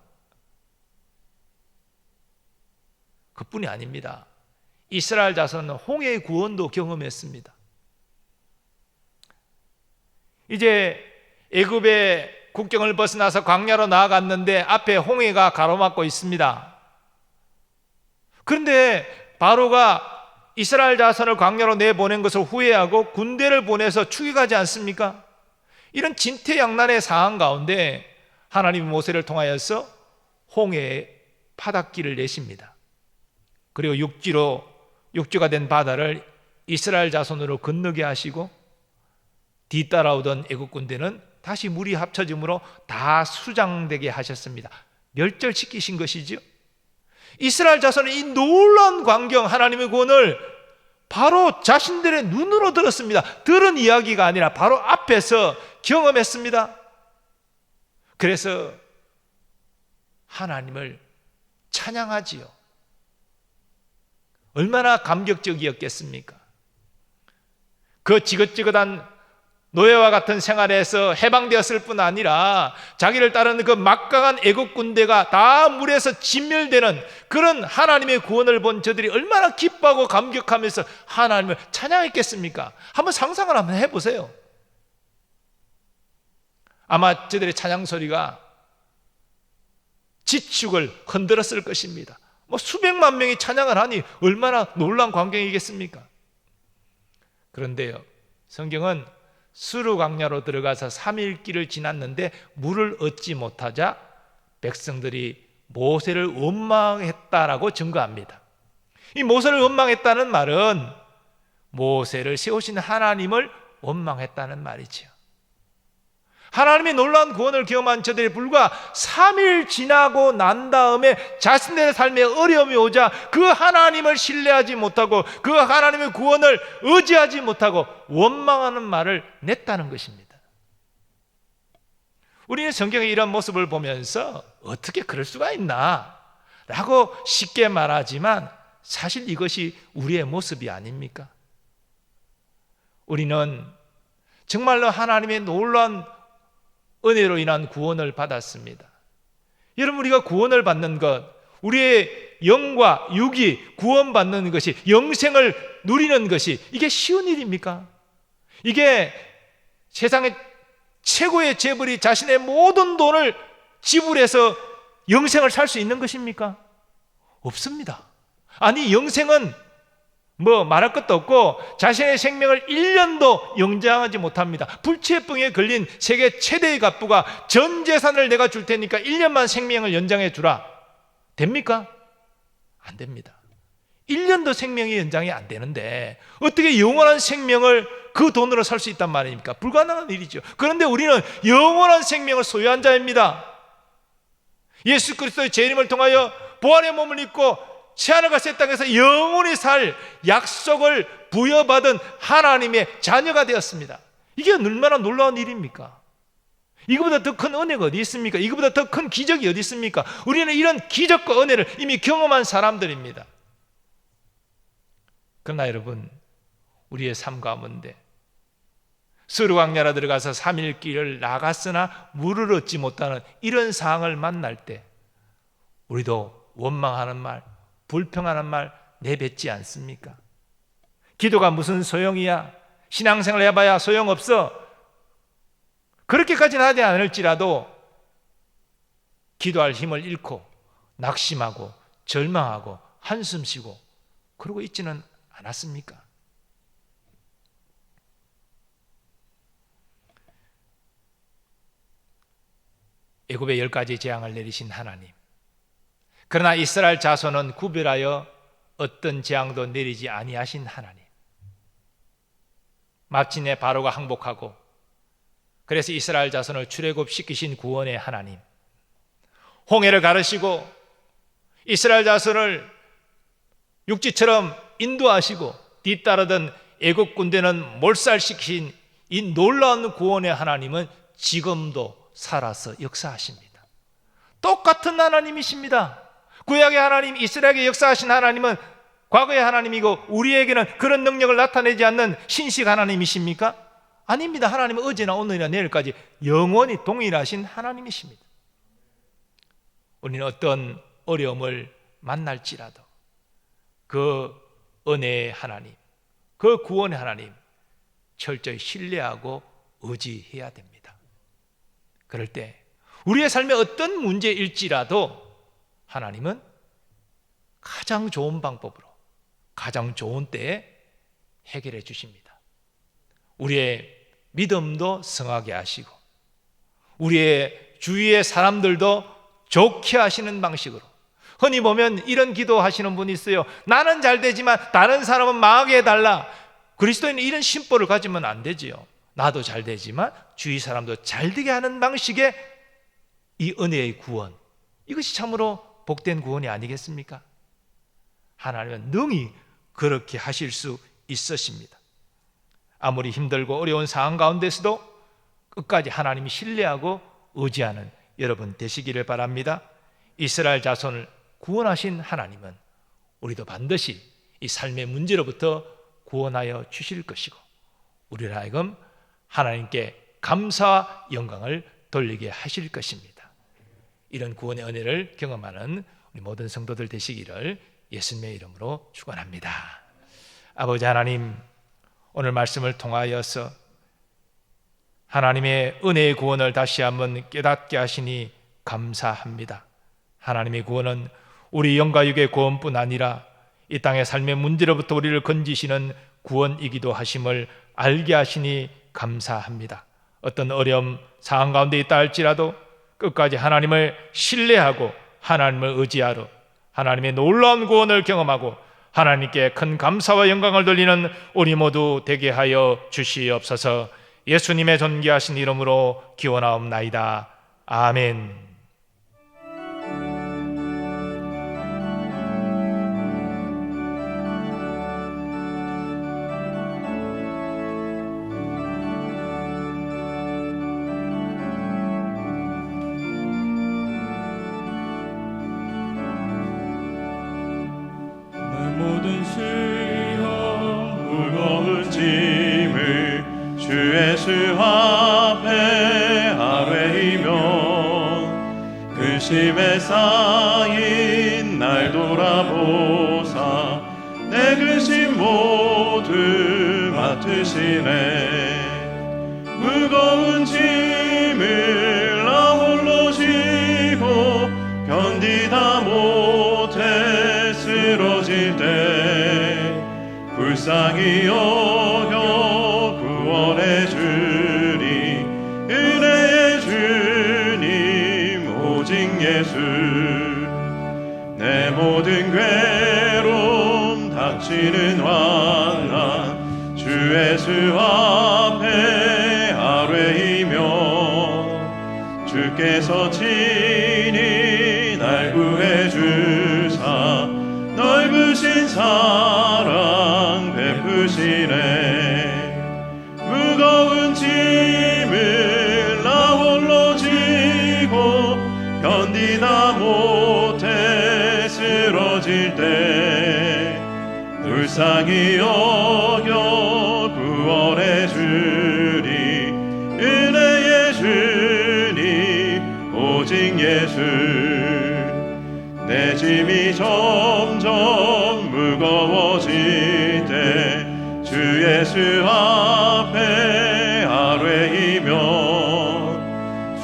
그뿐이 아닙니다. 이스라엘 자손은 홍해의 구원도 경험했습니다. 이제 애굽의 국경을 벗어나서 광야로 나아갔는데 앞에 홍해가 가로막고 있습니다. 그런데 바로가 이스라엘 자손을 광야로 내보낸 것을 후회하고 군대를 보내서 추격하지 않습니까? 이런 진퇴양난의 상황 가운데 하나님이 모세를 통하여서 홍해에 바닷길을 내십니다. 그리고 육지가 된 바다를 이스라엘 자손으로 건너게 하시고 뒤따라오던 애국 군대는 다시 물이 합쳐짐으로 다 수장되게 하셨습니다. 멸절시키신 것이죠. 이스라엘 자손은 이 놀라운 광경, 하나님의 구원을 바로 자신들의 눈으로 들었습니다. 들은 이야기가 아니라 바로 앞에서 경험했습니다. 그래서 하나님을 찬양하지요. 얼마나 감격적이었겠습니까? 그 지긋지긋한 노예와 같은 생활에서 해방되었을 뿐 아니라 자기를 따르는 그 막강한 애국 군대가 다 물에서 진멸되는 그런 하나님의 구원을 본 저들이 얼마나 기뻐하고 감격하면서 하나님을 찬양했겠습니까? 한번 상상을 한번 해보세요. 아마 저들의 찬양 소리가 지축을 흔들었을 것입니다. 수백만 명이 찬양을 하니 얼마나 놀라운 광경이겠습니까? 그런데요, 성경은 수르 광야로 들어가서 3일 길을 지났는데 물을 얻지 못하자 백성들이 모세를 원망했다라고 증거합니다. 이 모세를 원망했다는 말은 모세를 세우신 하나님을 원망했다는 말이지요. 하나님의 놀라운 구원을 경험한 저들이 불과 3일 지나고 난 다음에 자신들의 삶에 어려움이 오자 그 하나님을 신뢰하지 못하고 그 하나님의 구원을 의지하지 못하고 원망하는 말을 냈다는 것입니다. 우리는 성경의 이런 모습을 보면서 어떻게 그럴 수가 있나 라고 쉽게 말하지만 사실 이것이 우리의 모습이 아닙니까? 우리는 정말로 하나님의 놀라운 은혜로 인한 구원을 받았습니다. 여러분, 우리가 구원을 받는 것, 우리의 영과 육이 구원받는 것이, 영생을 누리는 것이 이게 쉬운 일입니까? 이게 세상의 최고의 재벌이 자신의 모든 돈을 지불해서 영생을 살 수 있는 것입니까? 없습니다. 아니, 영생은 말할 것도 없고 자신의 생명을 1년도 연장하지 못합니다. 불치병에 걸린 세계 최대의 갑부가 전 재산을 내가 줄 테니까 1년만 생명을 연장해 주라. 됩니까? 안 됩니다. 1년도 생명이 연장이 안 되는데 어떻게 영원한 생명을 그 돈으로 살 수 있단 말입니까? 불가능한 일이죠. 그런데 우리는 영원한 생명을 소유한 자입니다. 예수 그리스도의 재림을 통하여 부활의 몸을 입고 새하늘과 새 땅에서 영원히 살 약속을 부여받은 하나님의 자녀가 되었습니다. 이게 얼마나 놀라운 일입니까? 이거보다 더 큰 은혜가 어디 있습니까? 이거보다 더 큰 기적이 어디 있습니까? 우리는 이런 기적과 은혜를 이미 경험한 사람들입니다. 그러나 여러분, 우리의 삶 가운데 수르 광야로 들어가서 3일 길을 나갔으나 물을 얻지 못하는 이런 상황을 만날 때 우리도 원망하는 말, 불평하는 말 내뱉지 않습니까? 기도가 무슨 소용이야? 신앙생활 해봐야 소용없어. 그렇게까지는 하지 않을지라도 기도할 힘을 잃고 낙심하고 절망하고 한숨 쉬고 그러고 있지는 않았습니까? 애굽에 10가지 재앙을 내리신 하나님, 그러나 이스라엘 자손은 구별하여 어떤 재앙도 내리지 아니하신 하나님, 마침내 바로가 항복하고 그래서 이스라엘 자손을 출애굽시키신 구원의 하나님, 홍해를 가르시고 이스라엘 자손을 육지처럼 인도하시고 뒤따르던 애국 군대는 몰살시키신 이 놀라운 구원의 하나님은 지금도 살아서 역사하십니다. 똑같은 하나님이십니다. 구약의 하나님, 이스라엘에게 역사하신 하나님은 과거의 하나님이고 우리에게는 그런 능력을 나타내지 않는 신식 하나님이십니까? 아닙니다. 하나님은 어제나 오늘이나 내일까지 영원히 동일하신 하나님이십니다. 우리는 어떤 어려움을 만날지라도 그 은혜의 하나님, 그 구원의 하나님 철저히 신뢰하고 의지해야 됩니다. 그럴 때 우리의 삶에 어떤 문제일지라도 하나님은 가장 좋은 방법으로 가장 좋은 때에 해결해 주십니다. 우리의 믿음도 성하게 하시고 우리의 주위의 사람들도 좋게 하시는 방식으로, 흔히 보면 이런 기도하시는 분이 있어요. 나는 잘 되지만 다른 사람은 망하게 해달라. 그리스도인은 이런 심보를 가지면 안 되지요. 나도 잘 되지만 주위 사람도 잘 되게 하는 방식의 이 은혜의 구원, 이것이 참으로 복된 구원이 아니겠습니까? 하나님은 능히 그렇게 하실 수 있으십니다. 아무리 힘들고 어려운 상황 가운데서도 끝까지 하나님이 신뢰하고 의지하는 여러분 되시기를 바랍니다. 이스라엘 자손을 구원하신 하나님은 우리도 반드시 이 삶의 문제로부터 구원하여 주실 것이고 우리를 하여금 하나님께 감사와 영광을 돌리게 하실 것입니다. 이런 구원의 은혜를 경험하는 우리 모든 성도들 되시기를 예수님의 이름으로 축원합니다. 아버지 하나님, 오늘 말씀을 통하여서 하나님의 은혜의 구원을 다시 한번 깨닫게 하시니 감사합니다. 하나님의 구원은 우리 영과 육의 구원뿐 아니라 이 땅의 삶의 문제로부터 우리를 건지시는 구원이기도 하심을 알게 하시니 감사합니다. 어떤 어려움 상황 가운데 있다 할지라도 끝까지 하나님을 신뢰하고 하나님을 의지하러 하나님의 놀라운 구원을 경험하고 하나님께 큰 감사와 영광을 돌리는 우리 모두 되게 하여 주시옵소서. 예수님의 존귀하신 이름으로 기원하옵나이다. 아멘. 모든 시험 무거운 짐을 주 예수 앞에 아뢰이며 근심에 쌓인 날 돌아보사 내 근심 모두 맡으시네. 무거운 짐을 나 홀로 지고 견디다 못해 쓰러질 때 불쌍히 여겨 구원해 주리. 은혜의 주님 오직 예수. 내 모든 괴로움 닥치는 환난 주 예수 앞에 아뢰이며 주께서 친히 날 구해 주사 넓으신 사랑 베푸시네. 무거운 짐을 나 홀로 지고 견디다 못해 쓰러질 때 불쌍히 여겨 구원해 주리. 은혜의 주님 오직 예수. 내 짐이 점점 무거워질 때 주 예수 앞에 아뢰이며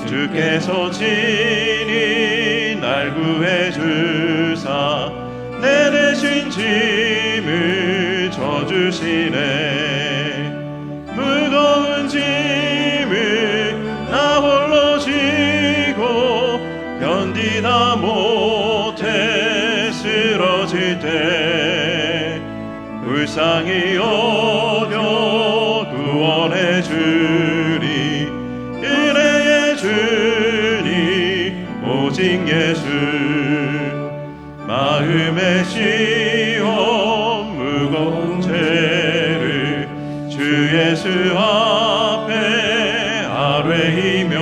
주께서 친히 날 구해 주사 내 대신 짐을 져주시네. 무거운 짐을 나 홀로 지고 견디다 못해 쓰러질 때 불쌍히 여겨 구원해 주리. 은혜의 주님 오직 예수. 마음의 시험 무거운 죄를 주 예수 앞에 아뢰이며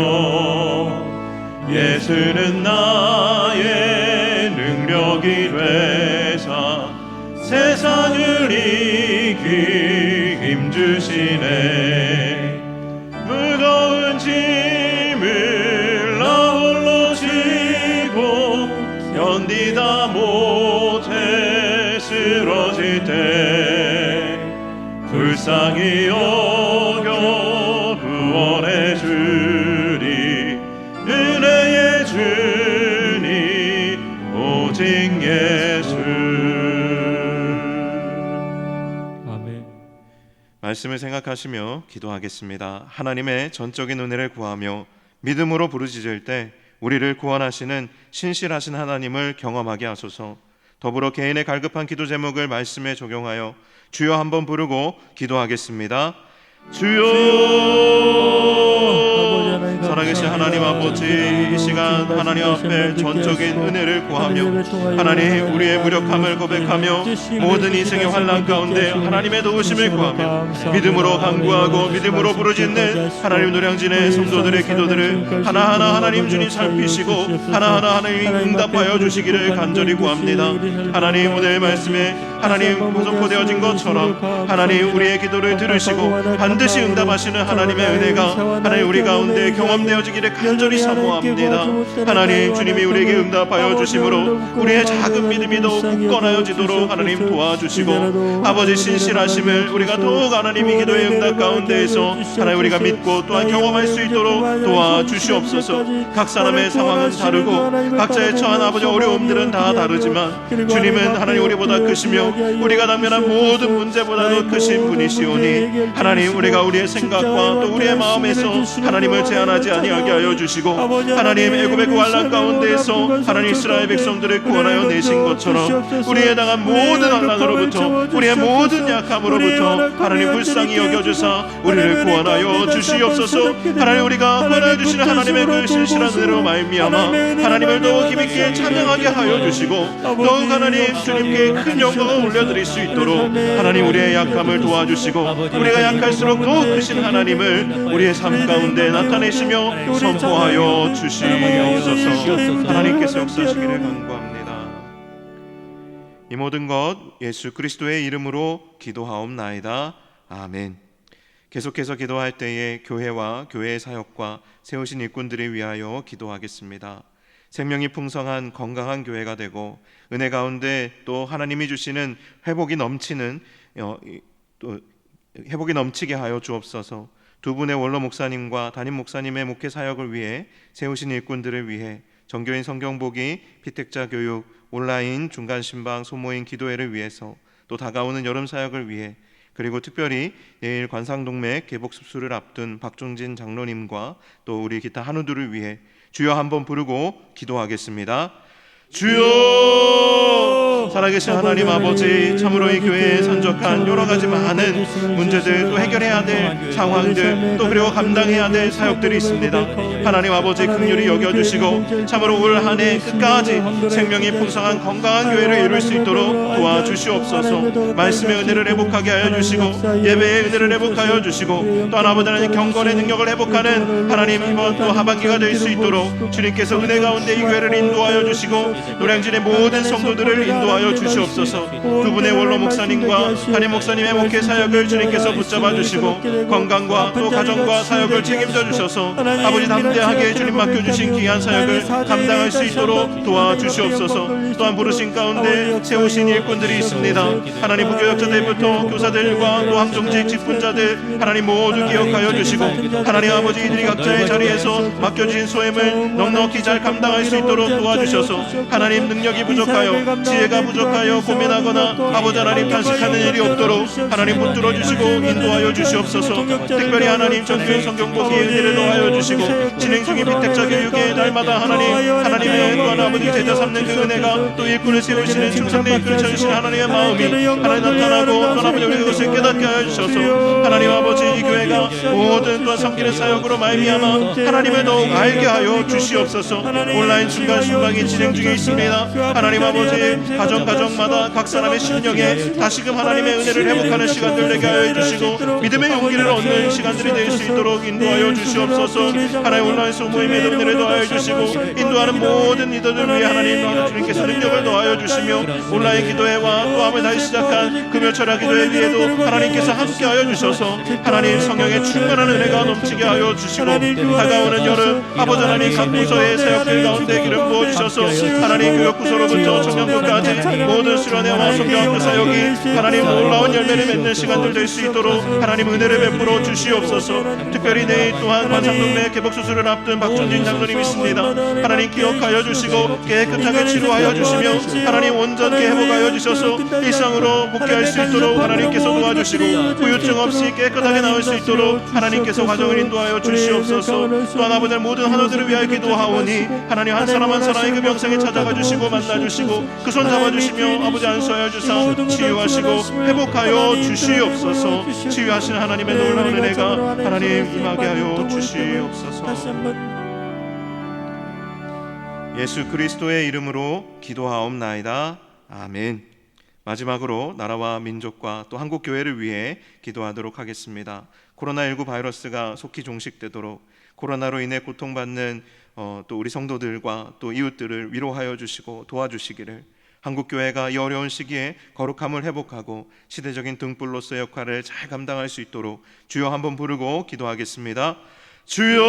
예수는 나의 능력이 되사 세상을 이기 힘주시네. 무거운 짐을 나 홀로 지고 견디다 못해 쓰러질 때 불쌍히 여겨 구원해 주리. 은혜의 주님 오직 예수. 아멘. 말씀을 생각하시며 기도하겠습니다. 하나님의 전적인 은혜를 구하며 믿음으로 부르짖을 때 우리를 구원하시는 신실하신 하나님을 경험하게 하소서. 더불어 개인의 갈급한 기도 제목을 말씀에 적용하여 주여 한번 부르고 기도하겠습니다. 주여. 살아계신 하나님 아버지, 이 시간 하나님 앞에 전적인 은혜를 구하며 하나님 우리의 무력함을 고백하며 모든 인생의 환난 가운데 하나님의 도우심을 구하며 믿음으로 간구하고 믿음으로 부르짖는 하나님 노량진의 성도들의 기도들을 하나하나 하나님 주님 살피시고 하나하나 하나님 응답하여 주시기를 간절히 구합니다. 하나님 오늘 말씀에 하나님 보존되어진 것처럼 하나님 우리의 기도를 들으시고 반드시 응답하시는 하나님의 은혜가 하나님 우리 가운데 경험되어지기를 간절히 사모합니다. 하나님 주님이 우리에게 응답하여 주심으로 우리의 작은 믿음이 더욱 굳건하여지도록 하나님 도와주시고 아버지 신실하심을 우리가 더욱 하나님이 기도의 응답 가운데에서 하나님 우리가 믿고 또한 경험할 수 있도록 도와주시옵소서. 각 사람의 상황은 다르고 각자의 처한 아버지 어려움들은 다 다르지만 주님은 하나님 우리보다 크시며 우리가 당면한 모든 문제보다도 크신 분이시오니 하나님 우리가 우리의 생각과 또 우리의 마음에서 하나님을 제한하지 아니하게 하여 주시고 하나님 애굽의 그 환난 가운데에서 하나님 이스라엘 백성들을 구원하여 내신 것처럼 우리에 당한 모든 환난으로부터 우리의 모든 약함으로부터 하나님 불쌍히 여겨주사 우리를 구원하여 주시옵소서. 하나님 우리가 구원하여 주시는 하나님의 그 신실한 은혜로 말미암아 하나님을 더욱 힘있게 찬양하게 하여 주시고 더욱 하나님 주님께 큰 영광을 올려드릴 수 있도록 하나님 우리의 약함을 도와주시고 우리가 약할수록 더욱 크신 하나님을 우리의 삶 가운데 나타내시며 선포하여 주시옵소서. 하나님께서 역사하시기를 간구합니다. 이 모든 것 예수 그리스도의 이름으로 기도하옵나이다. 아멘. 계속해서 기도할 때에 교회와 교회의 사역과 세우신 일꾼들을 위하여 기도하겠습니다. 생명이 풍성한 건강한 교회가 되고 은혜 가운데 또 하나님이 주시는 회복이 넘치게 하여 주옵소서. 두 분의 원로 목사님과 담임 목사님의 목회 사역을 위해 세우신 일꾼들을 위해 정교인 성경보기, 피택자 교육, 온라인 중간 신방 소모임 기도회를 위해서 또 다가오는 여름 사역을 위해 그리고 특별히 내일 관상동맥 개복 수술을 앞둔 박종진 장로님과 또 우리 기타 한우들을 위해 주여 한번 부르고 기도하겠습니다. 주여! 살아계신 하나님 아버지, 참으로 이 교회에 산적한 여러 가지 많은 문제들, 또 해결해야 될 상황들, 또 그리고 감당해야 될 사역들이 있습니다. 하나님 아버지 긍휼히 여겨주시고 참으로 올 한 해 끝까지 생명이 풍성한 건강한 교회를 이룰 수 있도록 도와주시옵소서. 말씀의 은혜를 회복하게 하여 주시고 예배의 은혜를 회복하여 주시고 또한 아버지 하나님 경건의 능력을 회복하는 하나님 이번 또 하반기가 될 수 있도록 주님께서 은혜 가운데 이 교회를 인도하여 주시고 노량진의 모든 성도들을 인도하여 주시옵소서. 두 분의 원로 목사님과 담임 목사님의 목회 사역을 주님께서 붙잡아 주시고 건강과 또 가정과 사역을 책임져 주셔서 아버지 담대하게 주님 맡겨주신 귀한 사역을 감당할 수 있도록 도와주시옵소서. 또한 부르신 가운데 세우신 일꾼들이 있습니다. 하나님 부교역자들부터 교사들과 또 함정직 직분자들 하나님 모두 기억하여 주시고 하나님 아버지 이들이 각자의 자리에서 맡겨주신 소임을 넉넉히 잘 감당할 수 있도록 도와주셔서 하나님 능력이 부족하여 지혜가 부족하여 고민하거나 아버지 하나님 탄식하는 일이 없도록 하나님 붙들어 주시고 인도하여 주시옵소서. 특별히 하나님 정교인 성경보기에 은혜를 더하여 주시고 진행 중인 피택자 교육에 날마다 하나님의 또한 아버지 제자 삼는 그 은혜가 또 일꾼을 세우시는 충성내 이끌 쳐주시는 하나님의 마음이 하나님 나타나고 또한 아버지 우리 그것을 깨닫게 하여 주셔서 하나님 아버지 이 교회가 모든 또한 섬기는 사역으로 말미암아 하나님을 더욱 알게 하여 주시옵소서. 온라인 중간 신방이 진행 중에 있습니다. 하나님 아버지 가정마다 각 사람의 심령에 다시금 하나님의 은혜를 회복하는 시간들 되게 하여 주시고 믿음의 용기를 얻는 시간들이 될 수 있도록 인도하여 주시옵소서. 하나님 온라인 소모임에 은혜를 더하여 주시고 인도하는 모든 리더들 위해 하나님 주님께서 능력을 더하여 주시며 온라인 기도회와 또 아버지 다시 시작한 금요철야 기도회 위에도 하나님께서 함께하여 주셔서 하나님 성령의 충만한 은혜가 넘치게 하여 주시고 다가오는 여름 아버지 하나님 각 부서의 사역들 가운데 기름 부어주셔서 하나님 교육부서로부터 청년부까지 모든 수련회와 성경학교 사역이 하나님 놀라운 열매를 맺는 시간들 될 수 있도록 하나님 은혜를 베풀어 주시옵소서. 특별히 내일 또한 관상동맥 개복수술을 앞둔 박준진 장로님 있습니다. 하나님 기억하여 주시고 깨끗하게 치료하여 주시며 하나님 온전케 회복하여 주셔서 일상으로 복귀할 수 있도록 하나님께서 도와주시고 후유증 없이 깨끗하게 나올 수 있도록 하나님께서 과정을 인도하여 주시옵소서. 또한 아버지 모든 하나들을 위하여 기도하오니 하나님 한 사람 한 사람의 그 명성에 찾아가 주시고 만나 주시고 그 손 잡아 주시며 아버지 안수하여 주사 치유하시고 회복하여 주시옵소서. 치유하신 하나님의 놀라운 은혜가 하나님 임하게 하여 주시옵소서. 예수 그리스도의 이름으로 기도하옵나이다. 아멘. 마지막으로 나라와 민족과 또 한국 교회를 위해 기도하도록 하겠습니다. 코로나19 바이러스가 속히 종식되도록 코로나로 인해 고통받는 또 우리 성도들과 또 이웃들을 위로하여 주시고 도와주시기를, 한국 교회가 이 어려운 시기에 거룩함을 회복하고 시대적인 등불로서의 역할을 잘 감당할 수 있도록 주여 한번 부르고 기도하겠습니다. 주여,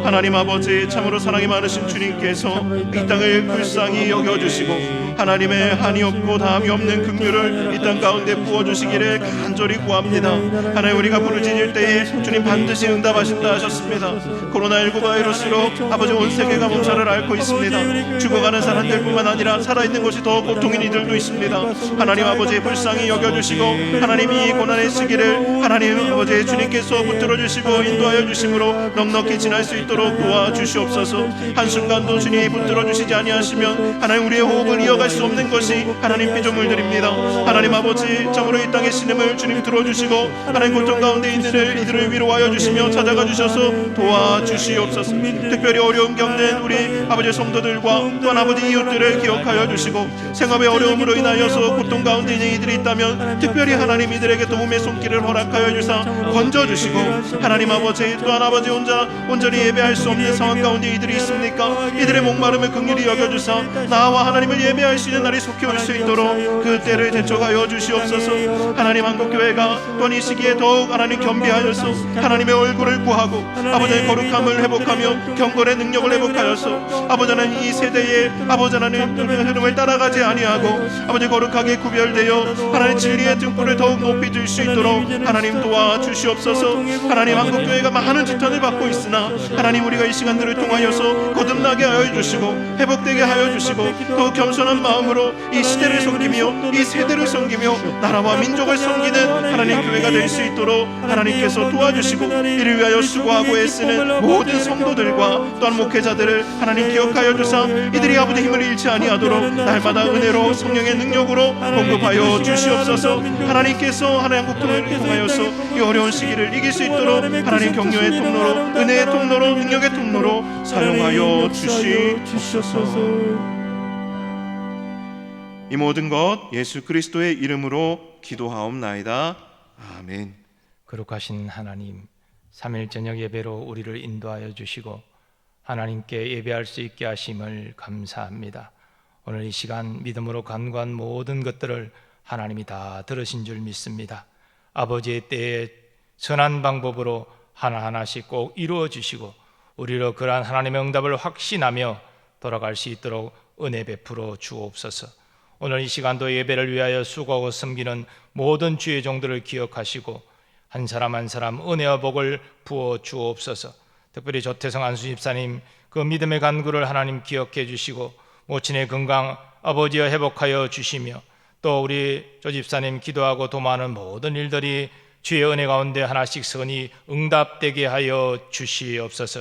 하나님 아버지, 참으로 사랑이 많으신 주님께서 이 땅을 불쌍히 여겨주시고 하나님의 한이 없고 다함이 없는 긍휼을 이 땅 가운데 부어주시기를 간절히 구합니다. 하나님, 우리가 부르짖을 때에 주님 반드시 응답하신다 하셨습니다. 코로나19 바이러스로 아버지 온 세계가 몸살을 앓고 있습니다. 죽어가는 사람들뿐만 아니라 살아있는 것이 더 고통인 이들도 있습니다. 하나님 아버지, 불쌍히 여겨주시고 하나님이 이 고난의 시기를 하나님 아버지 주님께서 붙들어 주시고 인도하여 주심으로 넉넉히 지날 수 있도록 도와주시옵소서. 한순간도 주님이 붙들어 주시지 아니하시면 하나님 우리의 호흡을 이어갈 수 없는 것이 하나님 피조물들입니다. 하나님 아버지, 참으로 이 땅의 신음을 주님 들어주시고 하나님 고통 가운데 이들을 위로하여 주시며 찾아가 주셔서 도와주시옵소서. 특별히 어려움 겪는 우리 아버지 성도들과 또한 아버지 이웃들을 기억하여 주시고 생업의 어려움으로 인하여서 고통 가운데 있는 이들이 있다면 특별히 하나님 이들에게 도움의 손길을 허락하여 주사 건져주시고, 하나님 아버지 또한 아버지 온전히 예배할 수 없는 상황 가운데 이들이 있습니까? 이들의 목마름을 긍휼히 여겨주사 나와 하나님을 예배할 수 있는 날이 속히 올 수 있도록 그 때를 대적하여 주시옵소서. 하나님, 한국교회가 또한 이 시기에 더욱 하나님 겸비하여서 하나님의 얼굴을 구하고 아버지의 거룩함을 회복하며 경건의 능력을 회복하여서 아버지 하나님 이 세대에 아버지 하나님 흐름을 따라가지 아니하고 아버지 거룩하게 구별되어 하나님 진리의 등불을 더욱 높이 들 수 있도록 하나님 도와주시옵소서. 하나님, 한국교회가 많은 지탄을 받고 있으나 하나님 우리가 이 시간들을 통하여서 거듭나게 하여 주시고 회복되게 하여 주시고 또 겸손한 마음으로 이 시대를 섬기며 이 세대를 섬기며 나라와 민족을 섬기는 하나님 교회가 될 수 있도록 하나님께서 도와주시고, 이를 위하여 수고하고 애쓰는 모든 성도들과 또한 목회자들을 하나님 기억하여 주사 이들이 아버지 힘을 잃지 아니하도록 날마다 은혜로 성령의 능력으로 공급하여 주시옵소서. 하나님께서 하나님 한국교회를 통하여서 이 어려운 시기를 이길 수 있도록 하나님 격려의 통로로, 은혜의 통로로, 능력의 통로로 사용하여 주시옵소서. 이 모든 것 예수 그리스도의 이름으로 기도하옵나이다. 아멘. 거룩하신 하나님, 3일 저녁 예배로 우리를 인도하여 주시고 하나님께 예배할 수 있게 하심을 감사합니다. 오늘 이 시간 믿음으로 간구한 모든 것들을 하나님이 다 들으신 줄 믿습니다. 아버지의 때에 선한 방법으로 하나하나씩 꼭 이루어 주시고 우리로 그러한 하나님의 응답을 확신하며 돌아갈 수 있도록 은혜 베풀어 주옵소서. 오늘 이 시간도 예배를 위하여 수고하고 섬기는 모든 주의 종들을 기억하시고 한 사람 한 사람 은혜와 복을 부어 주옵소서. 특별히 조태성 안수 집사님 그 믿음의 간구를 하나님 기억해 주시고 모친의 건강 아버지여 회복하여 주시며 또 우리 조 집사님 기도하고 도모하는 모든 일들이 주의 은혜 가운데 하나씩 선히 응답되게 하여 주시옵소서.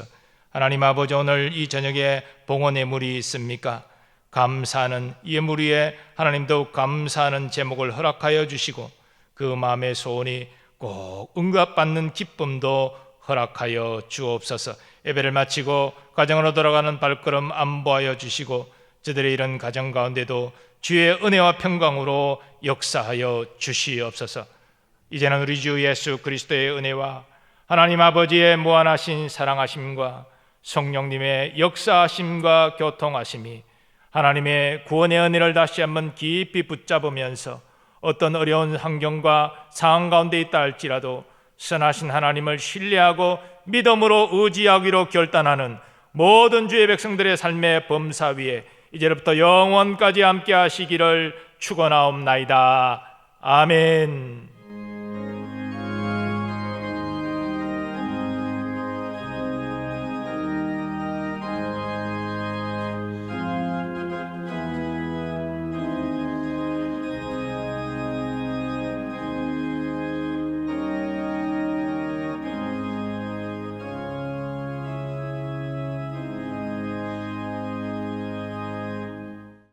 하나님 아버지, 오늘 이 저녁에 봉헌의 물이 있습니까? 감사하는 예물 위에 하나님 더욱 감사하는 제목을 허락하여 주시고 그 마음의 소원이 꼭 응답받는 기쁨도 허락하여 주옵소서. 예배를 마치고 가정으로 돌아가는 발걸음 안보하여 주시고 저들의 이런 가정 가운데도 주의 은혜와 평강으로 역사하여 주시옵소서. 이제는 우리 주 예수 그리스도의 은혜와 하나님 아버지의 무한하신 사랑하심과 성령님의 역사하심과 교통하심이 하나님의 구원의 은혜를 다시 한번 깊이 붙잡으면서 어떤 어려운 환경과 상황 가운데 있다 할지라도 선하신 하나님을 신뢰하고 믿음으로 의지하기로 결단하는 모든 주의 백성들의 삶의 범사 위에 이제부터 영원까지 함께 하시기를 축원하옵나이다. 아멘.